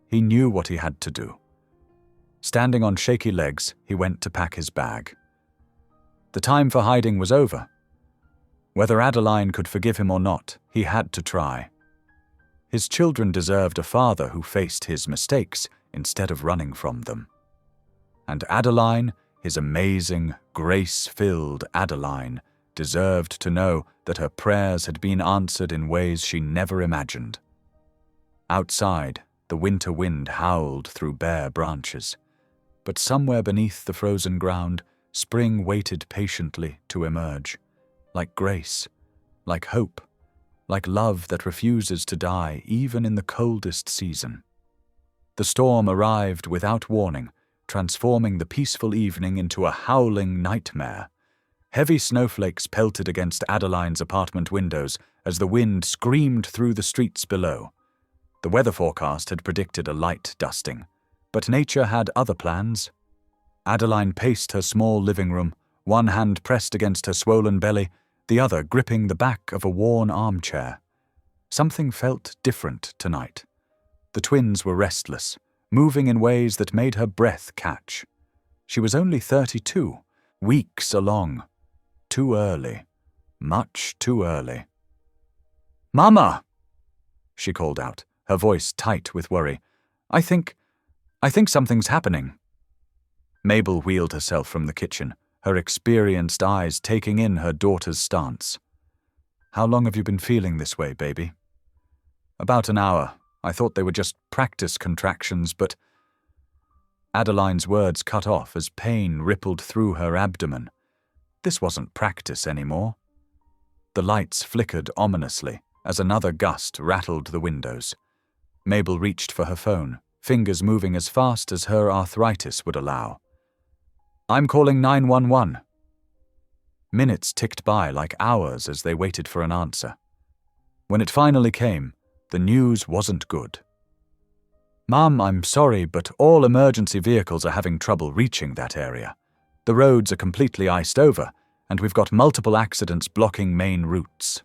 He knew what he had to do. Standing on shaky legs, he went to pack his bag. The time for hiding was over. Whether Adeline could forgive him or not, he had to try. His children deserved a father who faced his mistakes instead of running from them. And Adeline, his amazing, grace-filled Adeline, deserved to know that her prayers had been answered in ways she never imagined. Outside, the winter wind howled through bare branches. But somewhere beneath the frozen ground, spring waited patiently to emerge, like grace, like hope, like love that refuses to die even in the coldest season. The storm arrived without warning, transforming the peaceful evening into a howling nightmare. Heavy snowflakes pelted against Adeline's apartment windows as the wind screamed through the streets below. The weather forecast had predicted a light dusting, but nature had other plans. Adeline paced her small living room, one hand pressed against her swollen belly, the other gripping the back of a worn armchair. Something felt different tonight. The twins were restless, moving in ways that made her breath catch. She was only 32, weeks along. Too early. Much too early. "Mama!" she called out, her voice tight with worry. I think something's happening." Mabel wheeled herself from the kitchen, her experienced eyes taking in her daughter's stance. "How long have you been feeling this way, baby?" "About an hour. I thought they were just practice contractions, but—" Adeline's words cut off as pain rippled through her abdomen. This wasn't practice anymore. The lights flickered ominously as another gust rattled the windows. Mabel reached for her phone, fingers moving as fast as her arthritis would allow. "I'm calling 911. Minutes ticked by like hours as they waited for an answer. When it finally came, the news wasn't good. "Mom, I'm sorry, but all emergency vehicles are having trouble reaching that area. The roads are completely iced over, and we've got multiple accidents blocking main routes."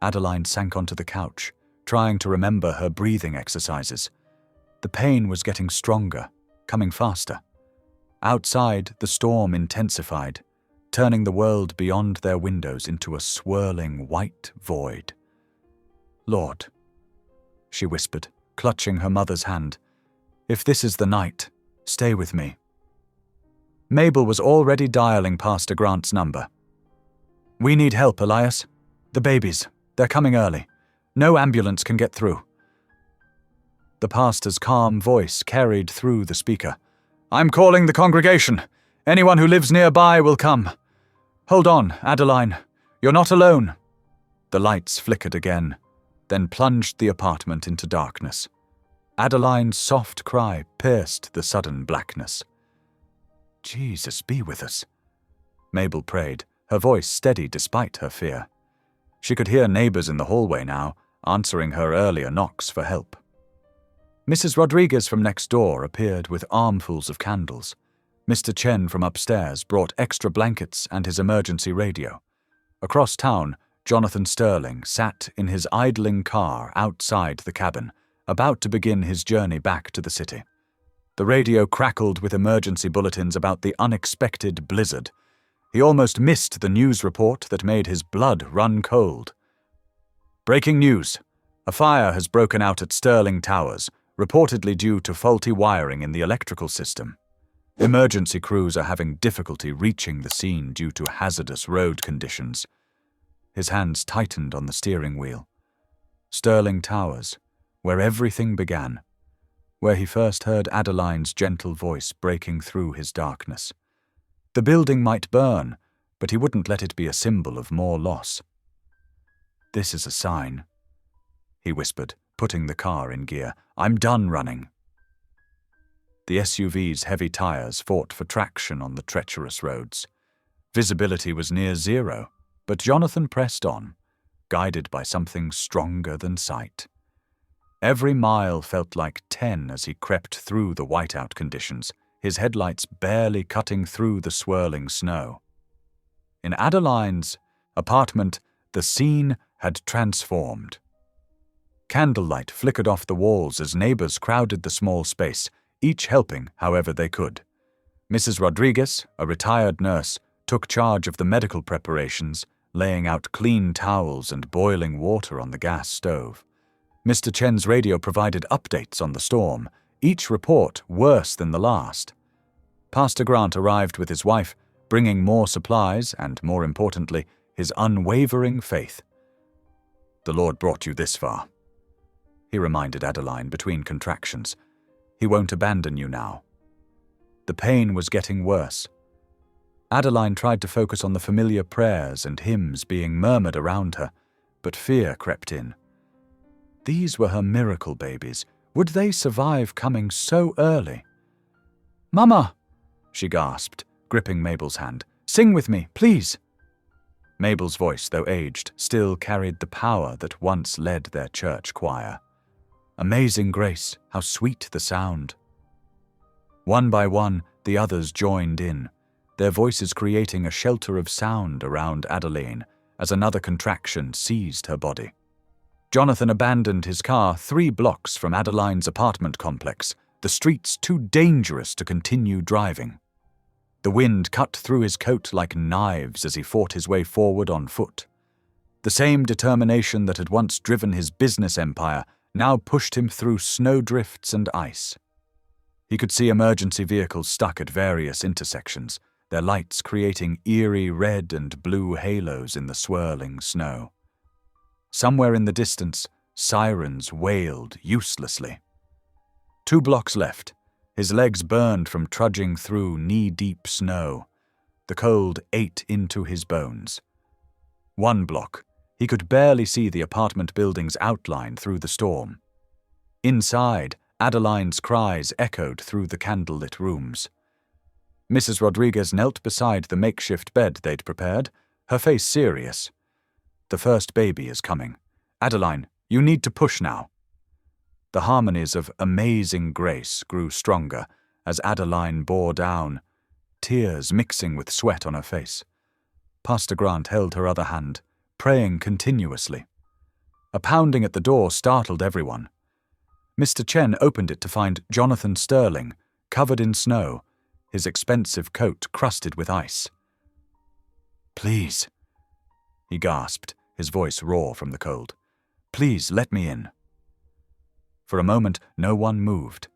Adeline sank onto the couch, trying to remember her breathing exercises. The pain was getting stronger, coming faster. Outside, the storm intensified, turning the world beyond their windows into a swirling white void. "Lord," she whispered, clutching her mother's hand, "if this is the night, stay with me." Mabel was already dialing Pastor Grant's number. "We need help, Elias. The babies, they're coming early. No ambulance can get through." The pastor's calm voice carried through the speaker. "I'm calling the congregation. Anyone who lives nearby will come. Hold on, Adeline. You're not alone." The lights flickered again, then plunged the apartment into darkness. Adeline's soft cry pierced the sudden blackness. "Jesus, be with us," Mabel prayed, her voice steady despite her fear. She could hear neighbors in the hallway now, answering her earlier knocks for help. Mrs. Rodriguez from next door appeared with armfuls of candles. Mr. Chen from upstairs brought extra blankets and his emergency radio. Across town, Jonathan Sterling sat in his idling car outside the cabin, about to begin his journey back to the city. The radio crackled with emergency bulletins about the unexpected blizzard. He almost missed the news report that made his blood run cold. "Breaking news. A fire has broken out at Sterling Towers, reportedly due to faulty wiring in the electrical system. Emergency crews are having difficulty reaching the scene due to hazardous road conditions." His hands tightened on the steering wheel. Sterling Towers, where everything began, where he first heard Adeline's gentle voice breaking through his darkness. The building might burn, but he wouldn't let it be a symbol of more loss. "This is a sign," he whispered, putting the car in gear. "I'm done running." The SUV's heavy tires fought for traction on the treacherous roads. Visibility was near zero, but Jonathan pressed on, guided by something stronger than sight. Every mile felt like 10 as he crept through the whiteout conditions, his headlights barely cutting through the swirling snow. In Adeline's apartment, the scene had transformed. Candlelight flickered off the walls as neighbors crowded the small space, each helping however they could. Mrs. Rodriguez, a retired nurse, took charge of the medical preparations, laying out clean towels and boiling water on the gas stove. Mr. Chen's radio provided updates on the storm, each report worse than the last. Pastor Grant arrived with his wife, bringing more supplies and, more importantly, his unwavering faith. "The Lord brought you this far," he reminded Adeline between contractions. "He won't abandon you now." The pain was getting worse. Adeline tried to focus on the familiar prayers and hymns being murmured around her, but fear crept in. These were her miracle babies. Would they survive coming so early? "Mama!" she gasped, gripping Mabel's hand. "Sing with me, please." Mabel's voice, though aged, still carried the power that once led their church choir. Amazing grace, how sweet the sound. One by one, the others joined in, their voices creating a shelter of sound around Adeline as another contraction seized her body. Jonathan abandoned his car 3 blocks from Adeline's apartment complex, the streets too dangerous to continue driving. The wind cut through his coat like knives as he fought his way forward on foot. The same determination that had once driven his business empire now pushed him through snowdrifts and ice. He could see emergency vehicles stuck at various intersections, their lights creating eerie red and blue halos in the swirling snow. Somewhere in the distance, sirens wailed uselessly. 2 blocks left. His legs burned from trudging through knee-deep snow. The cold ate into his bones. 1 block. He could barely see the apartment building's outline through the storm. Inside, Adeline's cries echoed through the candlelit rooms. Mrs. Rodriguez knelt beside the makeshift bed they'd prepared, her face serious. "The first baby is coming. Adeline, you need to push now." The harmonies of Amazing Grace grew stronger as Adeline bore down, tears mixing with sweat on her face. Pastor Grant held her other hand, praying continuously. A pounding at the door startled everyone. Mr. Chen opened it to find Jonathan Sterling, covered in snow, his expensive coat crusted with ice. "Please," he gasped, his voice raw from the cold. "Please let me in." For a moment, no one moved.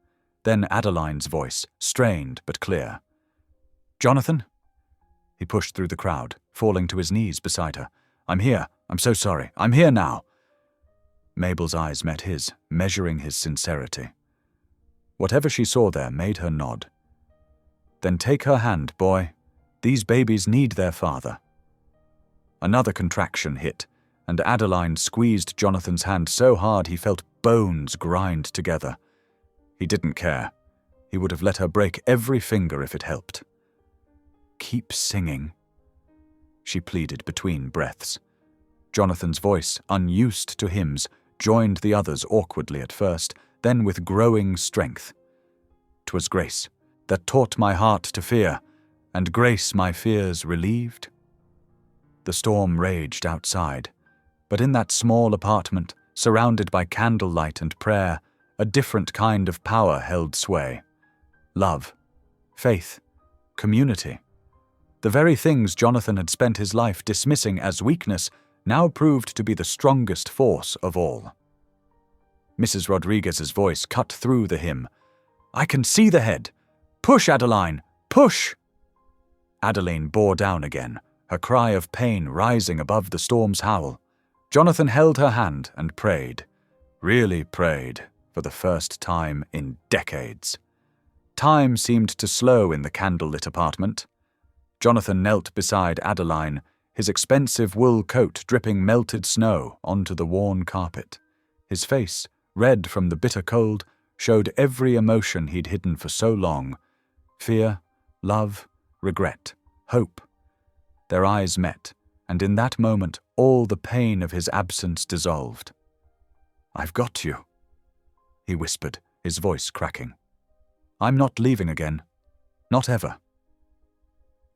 Then Adeline's voice, strained but clear. "Jonathan?" He pushed through the crowd, falling to his knees beside her. "I'm here. I'm so sorry. I'm here now." Mabel's eyes met his, measuring his sincerity. Whatever she saw there made her nod. "Then take her hand, boy. These babies need their father." Another contraction hit, and Adeline squeezed Jonathan's hand so hard he felt bones grind together. He didn't care. He would have let her break every finger if it helped. "Keep singing," she pleaded between breaths. Jonathan's voice, unused to hymns, joined the others awkwardly at first, then with growing strength. "'Twas grace that taught my heart to fear, and grace my fears relieved." The storm raged outside, but in that small apartment, surrounded by candlelight and prayer, a different kind of power held sway. Love, faith, community. The very things Jonathan had spent his life dismissing as weakness now proved to be the strongest force of all. Mrs. Rodriguez's voice cut through the hymn. "I can see the head! Push, Adeline! Push!" Adeline bore down again, her cry of pain rising above the storm's howl. Jonathan held her hand and prayed, really prayed, for the first time in decades. Time seemed to slow in the candlelit apartment. Jonathan knelt beside Adeline, his expensive wool coat dripping melted snow onto the worn carpet. His face, red from the bitter cold, showed every emotion he'd hidden for so long: fear, love, regret, hope. Their eyes met, and in that moment all the pain of his absence dissolved. "I've got you," he whispered, his voice cracking. "I'm not leaving again. Not ever."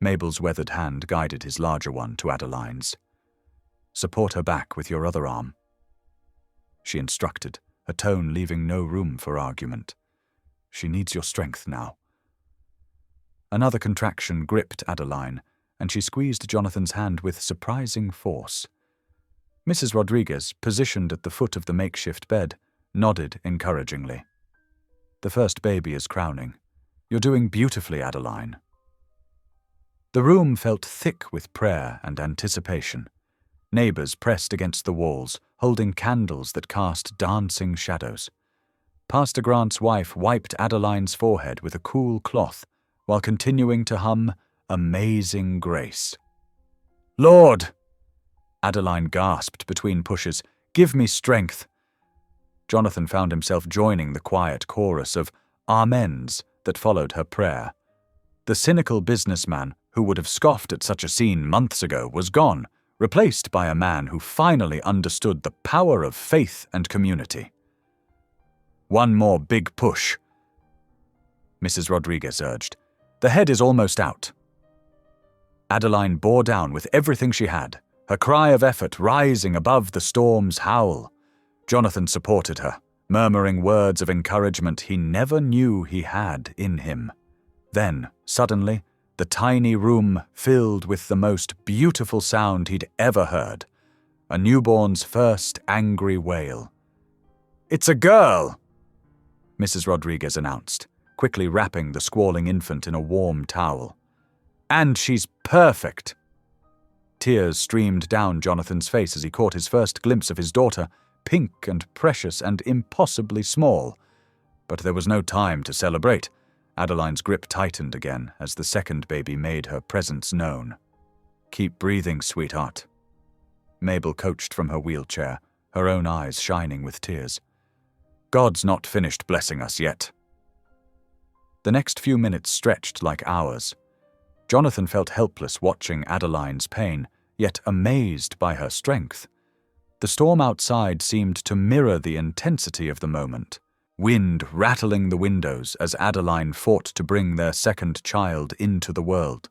Mabel's weathered hand guided his larger one to Adeline's. "Support her back with your other arm," she instructed, her tone leaving no room for argument. "She needs your strength now." Another contraction gripped Adeline, and she squeezed Jonathan's hand with surprising force. Mrs. Rodriguez, positioned at the foot of the makeshift bed, nodded encouragingly. "The first baby is crowning. You're doing beautifully, Adeline." The room felt thick with prayer and anticipation. Neighbors pressed against the walls, holding candles that cast dancing shadows. Pastor Grant's wife wiped Adeline's forehead with a cool cloth, while continuing to hum "Amazing Grace." "Lord!" Adeline gasped between pushes. "Give me strength." Jonathan found himself joining the quiet chorus of amens that followed her prayer. The cynical businessman who would have scoffed at such a scene months ago was gone, replaced by a man who finally understood the power of faith and community. "One more big push," Mrs. Rodriguez urged. "The head is almost out." Adeline bore down with everything she had, her cry of effort rising above the storm's howl. Jonathan supported her, murmuring words of encouragement he never knew he had in him. Then, suddenly, the tiny room filled with the most beautiful sound he'd ever heard, a newborn's first angry wail. "It's a girl!" Mrs. Rodriguez announced, quickly wrapping the squalling infant in a warm towel. "And she's perfect!" Tears streamed down Jonathan's face as he caught his first glimpse of his daughter, pink and precious and impossibly small. But there was no time to celebrate. Adeline's grip tightened again as the second baby made her presence known. "Keep breathing, sweetheart," Mabel coached from her wheelchair, her own eyes shining with tears. "God's not finished blessing us yet." The next few minutes stretched like hours. Jonathan felt helpless watching Adeline's pain, yet amazed by her strength. The storm outside seemed to mirror the intensity of the moment, wind rattling the windows as Adeline fought to bring their second child into the world.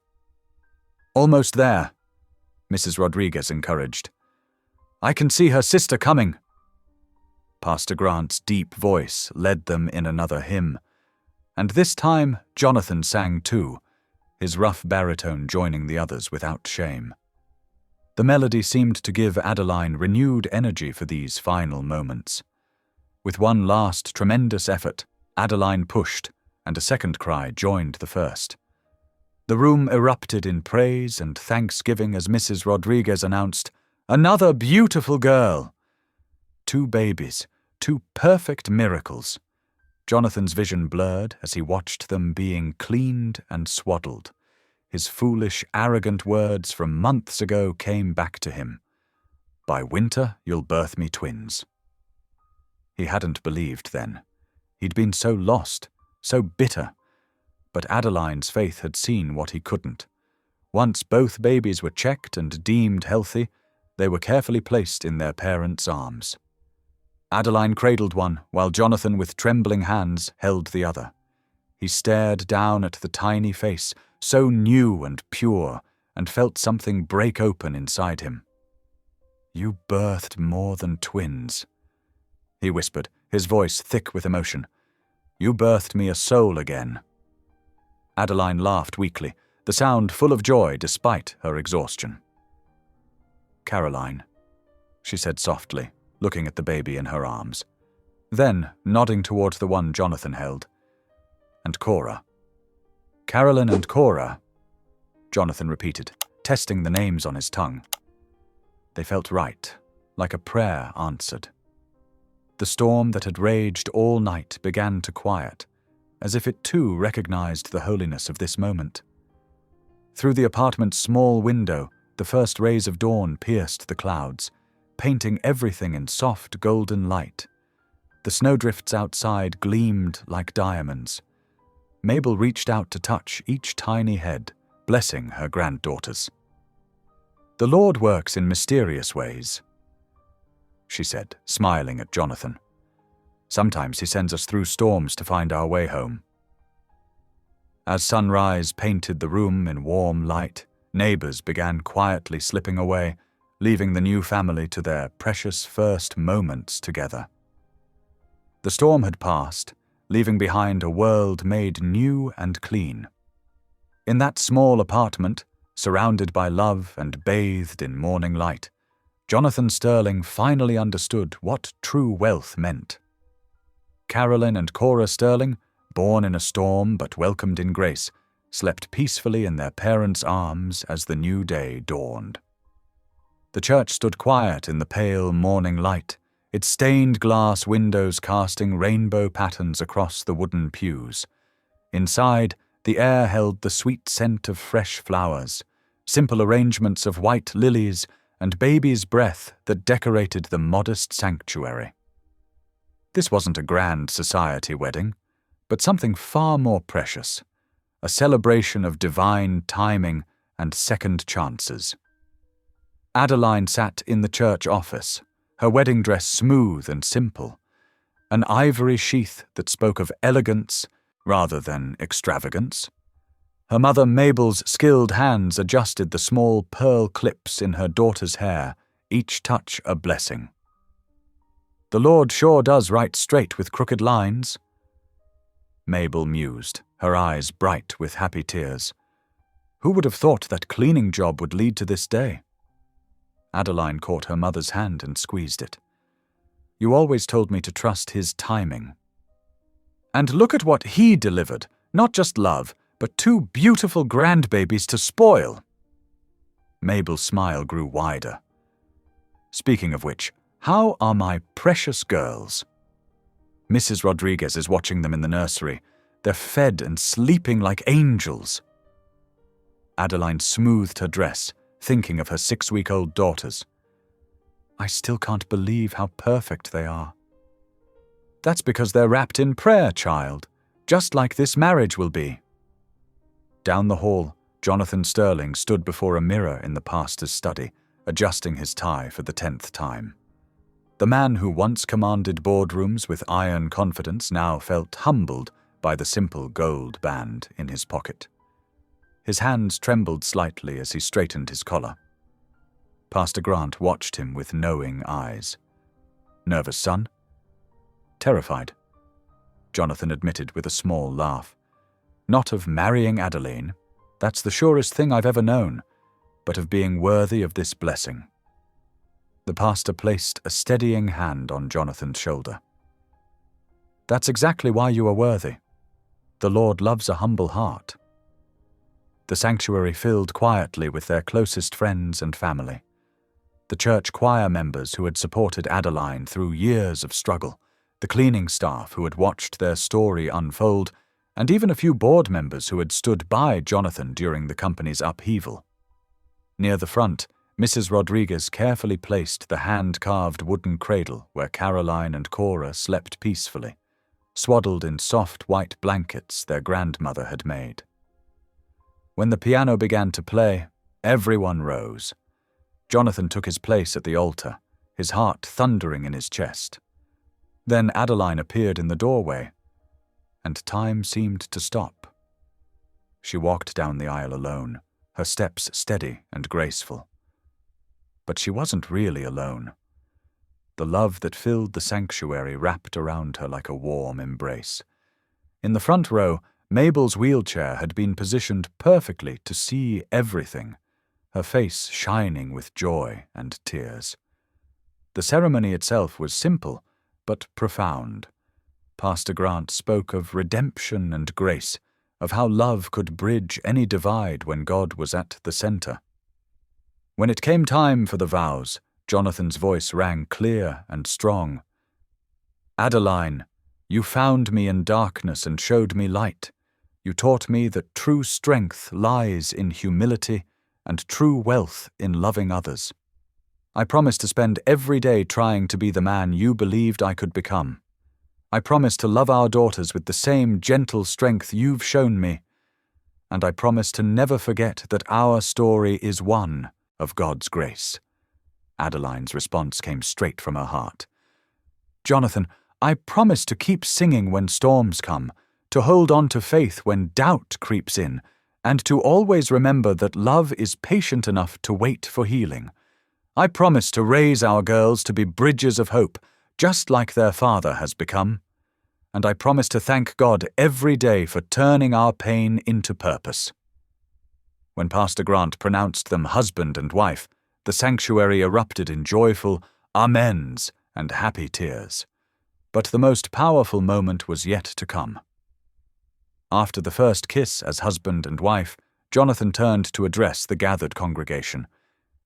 "Almost there," Mrs. Rodriguez encouraged. "I can see her sister coming." Pastor Grant's deep voice led them in another hymn, and this time Jonathan sang too, his rough baritone joining the others without shame. The melody seemed to give Adeline renewed energy for these final moments. With one last tremendous effort, Adeline pushed, and a second cry joined the first. The room erupted in praise and thanksgiving as Mrs. Rodriguez announced, "Another beautiful girl!" 2 babies, 2 perfect miracles. Jonathan's vision blurred as he watched them being cleaned and swaddled. His foolish, arrogant words from months ago came back to him. "By winter, you'll birth me twins." He hadn't believed then. He'd been so lost, so bitter. But Adeline's faith had seen what he couldn't. Once both babies were checked and deemed healthy, they were carefully placed in their parents' arms. Adeline cradled one, while Jonathan with trembling hands held the other. He stared down at the tiny face, so new and pure, and felt something break open inside him. "You birthed more than twins," he whispered, his voice thick with emotion. "You birthed me a soul again." Adeline laughed weakly, the sound full of joy despite her exhaustion. "Caroline," she said softly, looking at the baby in her arms. Then, nodding toward the one Jonathan held. "And Cora." "Carolyn and Cora," Jonathan repeated, testing the names on his tongue. They felt right, like a prayer answered. The storm that had raged all night began to quiet, as if it too recognized the holiness of this moment. Through the apartment's small window, the first rays of dawn pierced the clouds, painting everything in soft golden light. The snowdrifts outside gleamed like diamonds. Mabel reached out to touch each tiny head, blessing her granddaughters. "The Lord works in mysterious ways," she said, smiling at Jonathan. "Sometimes he sends us through storms to find our way home." As sunrise painted the room in warm light, neighbors began quietly slipping away, leaving the new family to their precious first moments together. The storm had passed, leaving behind a world made new and clean. In that small apartment, surrounded by love and bathed in morning light, Jonathan Sterling finally understood what true wealth meant. Carolyn and Cora Sterling, born in a storm but welcomed in grace, slept peacefully in their parents' arms as the new day dawned. The church stood quiet in the pale morning light, its stained glass windows casting rainbow patterns across the wooden pews. Inside, the air held the sweet scent of fresh flowers, simple arrangements of white lilies, and baby's breath that decorated the modest sanctuary. This wasn't a grand society wedding, but something far more precious, a celebration of divine timing and second chances. Adeline sat in the church office, her wedding dress smooth and simple, an ivory sheath that spoke of elegance rather than extravagance. Her mother Mabel's skilled hands adjusted the small pearl clips in her daughter's hair, each touch a blessing. "The Lord sure does write straight with crooked lines," Mabel mused, her eyes bright with happy tears. Who would have thought that cleaning job would lead to this day? Adeline caught her mother's hand and squeezed it. "You always told me to trust his timing." "And look at what he delivered, not just love, but two beautiful grandbabies to spoil." Mabel's smile grew wider. "Speaking of which, how are my precious girls?" "Mrs. Rodriguez is watching them in the nursery. They're fed and sleeping like angels." Adeline smoothed her dress, thinking of her 6-week-old daughters. "I still can't believe how perfect they are." "That's because they're wrapped in prayer, child, just like this marriage will be." Down the hall, Jonathan Sterling stood before a mirror in the pastor's study, adjusting his tie for the 10th time. The man who once commanded boardrooms with iron confidence now felt humbled by the simple gold band in his pocket. His hands trembled slightly as he straightened his collar. Pastor Grant watched him with knowing eyes. "Nervous, son?" "Terrified," Jonathan admitted with a small laugh. "Not of marrying Adeline, that's the surest thing I've ever known, but of being worthy of this blessing." The pastor placed a steadying hand on Jonathan's shoulder. "That's exactly why you are worthy. The Lord loves a humble heart." The sanctuary filled quietly with their closest friends and family. The church choir members who had supported Adeline through years of struggle, the cleaning staff who had watched their story unfold, and even a few board members who had stood by Jonathan during the company's upheaval. Near the front, Mrs. Rodriguez carefully placed the hand-carved wooden cradle where Caroline and Cora slept peacefully, swaddled in soft white blankets their grandmother had made. When the piano began to play, everyone rose. Jonathan took his place at the altar, his heart thundering in his chest. Then Adeline appeared in the doorway, and time seemed to stop. She walked down the aisle alone, her steps steady and graceful. But she wasn't really alone. The love that filled the sanctuary wrapped around her like a warm embrace. In the front row, Mabel's wheelchair had been positioned perfectly to see everything, her face shining with joy and tears. The ceremony itself was simple, but profound. Pastor Grant spoke of redemption and grace, of how love could bridge any divide when God was at the center. When it came time for the vows, Jonathan's voice rang clear and strong. "Adeline, you found me in darkness and showed me light. You taught me that true strength lies in humility and true wealth in loving others. I promise to spend every day trying to be the man you believed I could become. I promise to love our daughters with the same gentle strength you've shown me. And I promise to never forget that our story is one of God's grace." Adeline's response came straight from her heart. "Jonathan, I promise to keep singing when storms come, to hold on to faith when doubt creeps in, and to always remember that love is patient enough to wait for healing. I promise to raise our girls to be bridges of hope, just like their father has become. And I promise to thank God every day for turning our pain into purpose." When Pastor Grant pronounced them husband and wife, the sanctuary erupted in joyful amens and happy tears. But the most powerful moment was yet to come. After the first kiss as husband and wife, Jonathan turned to address the gathered congregation.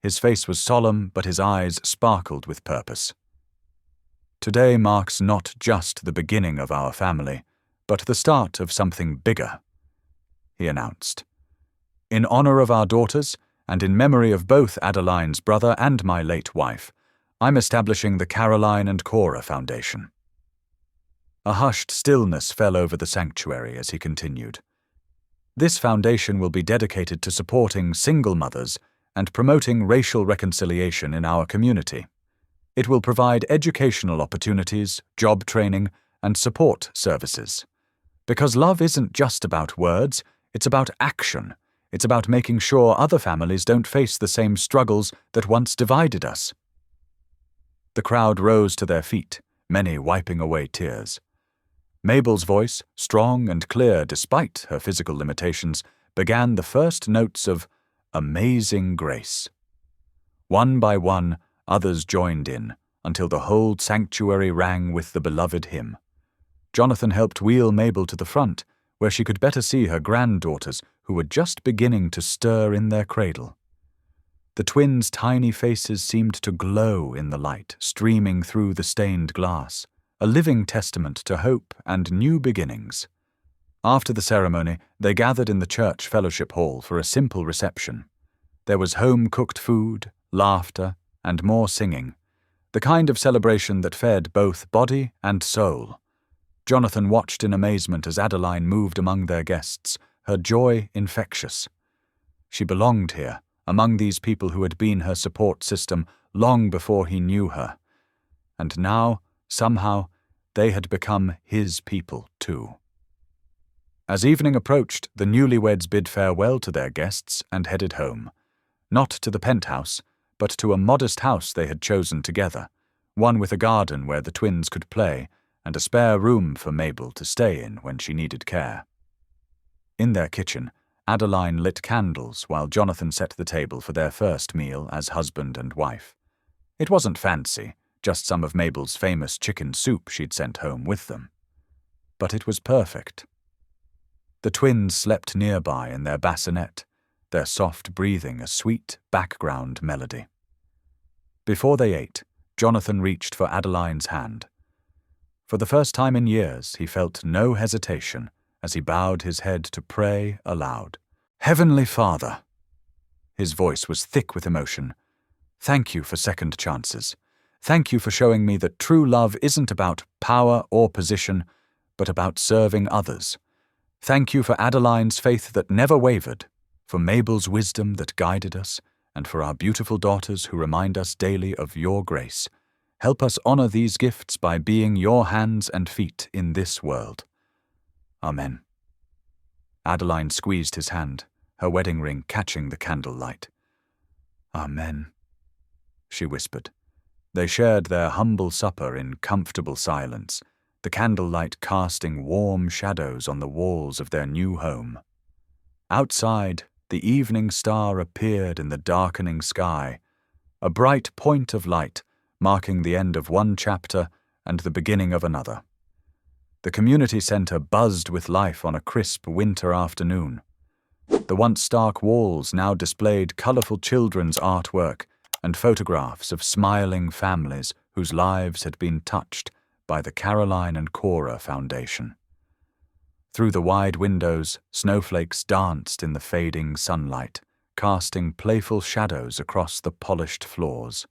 His face was solemn, but his eyes sparkled with purpose. "Today marks not just the beginning of our family, but the start of something bigger," he announced. "In honor of our daughters, and in memory of both Adeline's brother and my late wife, I'm establishing the Caroline and Cora Foundation." A hushed stillness fell over the sanctuary as he continued. "This foundation will be dedicated to supporting single mothers and promoting racial reconciliation in our community. It will provide educational opportunities, job training, and support services. Because love isn't just about words, it's about action. It's about making sure other families don't face the same struggles that once divided us." The crowd rose to their feet, many wiping away tears. Mabel's voice, strong and clear despite her physical limitations, began the first notes of Amazing Grace. One by one, others joined in, until the whole sanctuary rang with the beloved hymn. Jonathan helped wheel Mabel to the front, where she could better see her granddaughters, who were just beginning to stir in their cradle. The twins' tiny faces seemed to glow in the light streaming through the stained glass, a living testament to hope and new beginnings. After the ceremony, they gathered in the church fellowship hall for a simple reception. There was home-cooked food, laughter, and more singing, the kind of celebration that fed both body and soul. Jonathan watched in amazement as Adeline moved among their guests, her joy infectious. She belonged here, among these people who had been her support system long before he knew her. And now, somehow, they had become his people too. As evening approached, the newlyweds bid farewell to their guests and headed home. Not to the penthouse, but to a modest house they had chosen together, one with a garden where the twins could play, and a spare room for Mabel to stay in when she needed care. In their kitchen, Adeline lit candles while Jonathan set the table for their first meal as husband and wife. It wasn't fancy, just some of Mabel's famous chicken soup she'd sent home with them. But it was perfect. The twins slept nearby in their bassinet, their soft breathing a sweet background melody. Before they ate, Jonathan reached for Adeline's hand. For the first time in years, he felt no hesitation as he bowed his head to pray aloud. "Heavenly Father," his voice was thick with emotion, "thank you for second chances. Thank you for showing me that true love isn't about power or position, but about serving others. Thank you for Adeline's faith that never wavered, for Mabel's wisdom that guided us, and for our beautiful daughters who remind us daily of your grace. Help us honor these gifts by being your hands and feet in this world. Amen. Adeline squeezed his hand, her wedding ring catching the candlelight. Amen, she whispered. They shared their humble supper in comfortable silence, the candlelight casting warm shadows on the walls of their new home. Outside, the evening star appeared in the darkening sky, a bright point of light marking the end of one chapter and the beginning of another. The community centre buzzed with life on a crisp winter afternoon. The once stark walls now displayed colourful children's artwork and photographs of smiling families whose lives had been touched by the Caroline and Cora Foundation. Through the wide windows, snowflakes danced in the fading sunlight, casting playful shadows across the polished floors.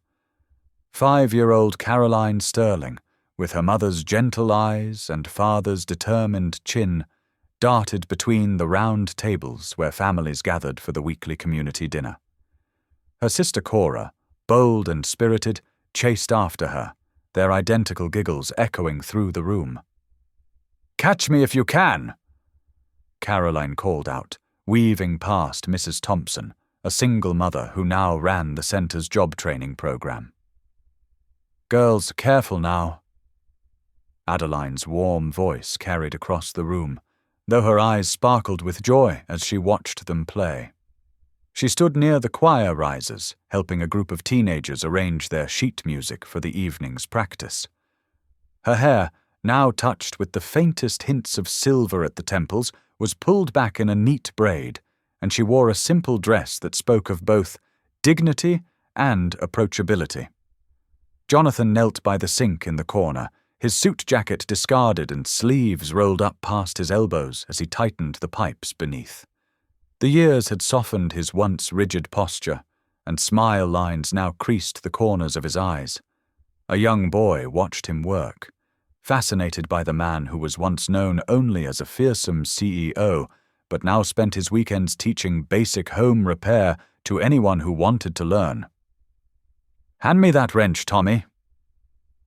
5-year-old Caroline Sterling, with her mother's gentle eyes and father's determined chin, darted between the round tables where families gathered for the weekly community dinner. Her sister Cora, bold and spirited, chased after her, their identical giggles echoing through the room. "Catch me if you can!" Caroline called out, weaving past Mrs. Thompson, a single mother who now ran the centre's job training program. "Girls, careful now." Adeline's warm voice carried across the room, though her eyes sparkled with joy as she watched them play. She stood near the choir risers, helping a group of teenagers arrange their sheet music for the evening's practice. Her hair, now touched with the faintest hints of silver at the temples, was pulled back in a neat braid, and she wore a simple dress that spoke of both dignity and approachability. Jonathan knelt by the sink in the corner, his suit jacket discarded and sleeves rolled up past his elbows as he tightened the pipes beneath. The years had softened his once rigid posture, and smile lines now creased the corners of his eyes. A young boy watched him work, fascinated by the man who was once known only as a fearsome CEO, but now spent his weekends teaching basic home repair to anyone who wanted to learn. "Hand me that wrench, Tommy,"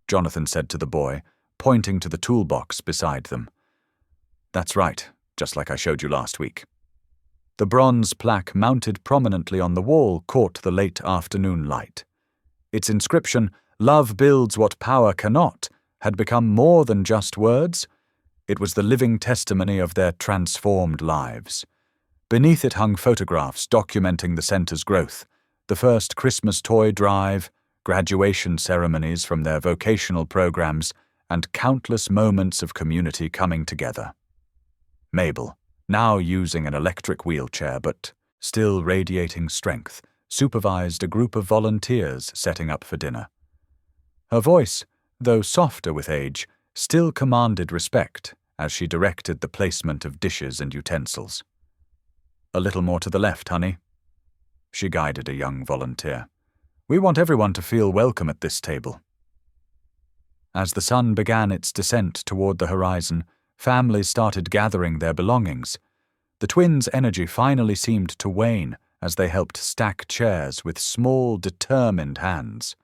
Jonathan said to the boy, pointing to the toolbox beside them. "That's right, just like I showed you last week." The bronze plaque mounted prominently on the wall caught the late afternoon light. Its inscription, "Love builds what power cannot," had become more than just words. It was the living testimony of their transformed lives. Beneath it hung photographs documenting the centre's growth, the first Christmas toy drive, graduation ceremonies from their vocational programs, and countless moments of community coming together. Mabel, now using an electric wheelchair but still radiating strength, supervised a group of volunteers setting up for dinner. Her voice, though softer with age, still commanded respect as she directed the placement of dishes and utensils. "A little more to the left, honey," she guided a young volunteer. "We want everyone to feel welcome at this table." As the sun began its descent toward the horizon, families started gathering their belongings. The twins' energy finally seemed to wane as they helped stack chairs with small, determined hands.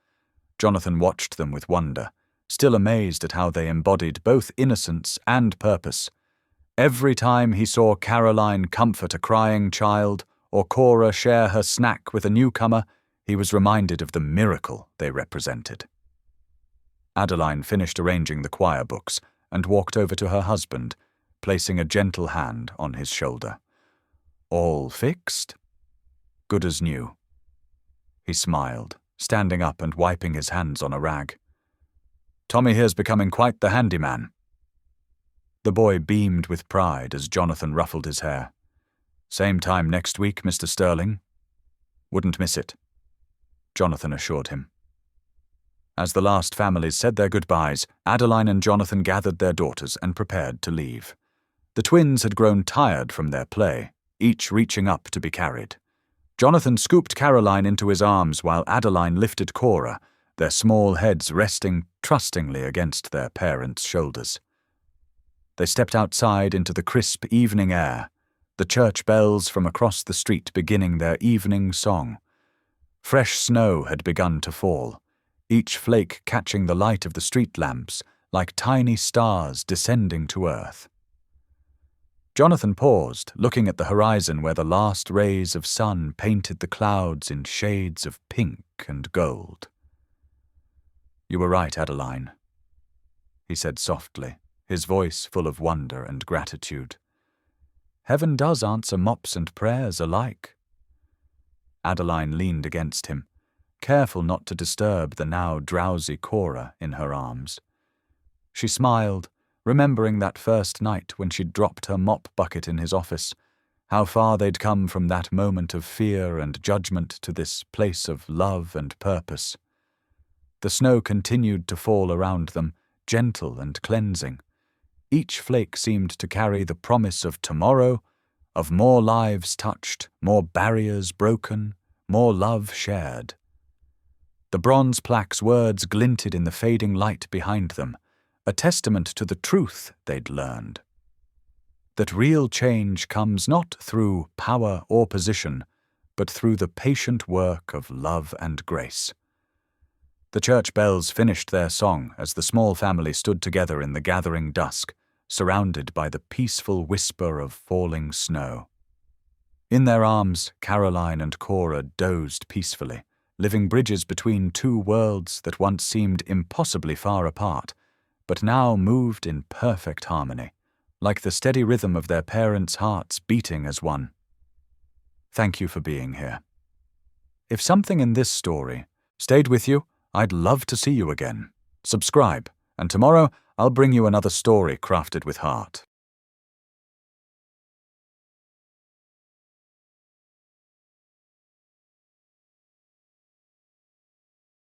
Jonathan watched them with wonder, still amazed at how they embodied both innocence and purpose. Every time he saw Caroline comfort a crying child or Cora share her snack with a newcomer, he was reminded of the miracle they represented. Adeline finished arranging the choir books and walked over to her husband, placing a gentle hand on his shoulder. "All fixed?" "Good as new." He smiled, standing up and wiping his hands on a rag. "Tommy here's becoming quite the handyman." The boy beamed with pride as Jonathan ruffled his hair. "Same time next week, Mr. Sterling." "Wouldn't miss it," Jonathan assured him. As the last families said their goodbyes, Adeline and Jonathan gathered their daughters and prepared to leave. The twins had grown tired from their play, each reaching up to be carried. Jonathan scooped Caroline into his arms while Adeline lifted Cora, their small heads resting trustingly against their parents' shoulders. They stepped outside into the crisp evening air, the church bells from across the street beginning their evening song. Fresh snow had begun to fall, each flake catching the light of the street lamps like tiny stars descending to earth. Jonathan paused, looking at the horizon where the last rays of sun painted the clouds in shades of pink and gold. "You were right, Adeline," he said softly, his voice full of wonder and gratitude. "Heaven does answer mops and prayers alike." Adeline leaned against him, careful not to disturb the now drowsy Cora in her arms. She smiled, remembering that first night when she'd dropped her mop bucket in his office, how far they'd come from that moment of fear and judgment to this place of love and purpose. The snow continued to fall around them, gentle and cleansing. Each flake seemed to carry the promise of tomorrow, of more lives touched, more barriers broken, more love shared. The bronze plaque's words glinted in the fading light behind them, a testament to the truth they'd learned. That real change comes not through power or position, but through the patient work of love and grace. The church bells finished their song as the small family stood together in the gathering dusk, surrounded by the peaceful whisper of falling snow. In their arms, Caroline and Cora dozed peacefully, living bridges between two worlds that once seemed impossibly far apart, but now moved in perfect harmony, like the steady rhythm of their parents' hearts beating as one. Thank you for being here. If something in this story stayed with you, I'd love to see you again. Subscribe, and tomorrow I'll bring you another story crafted with heart.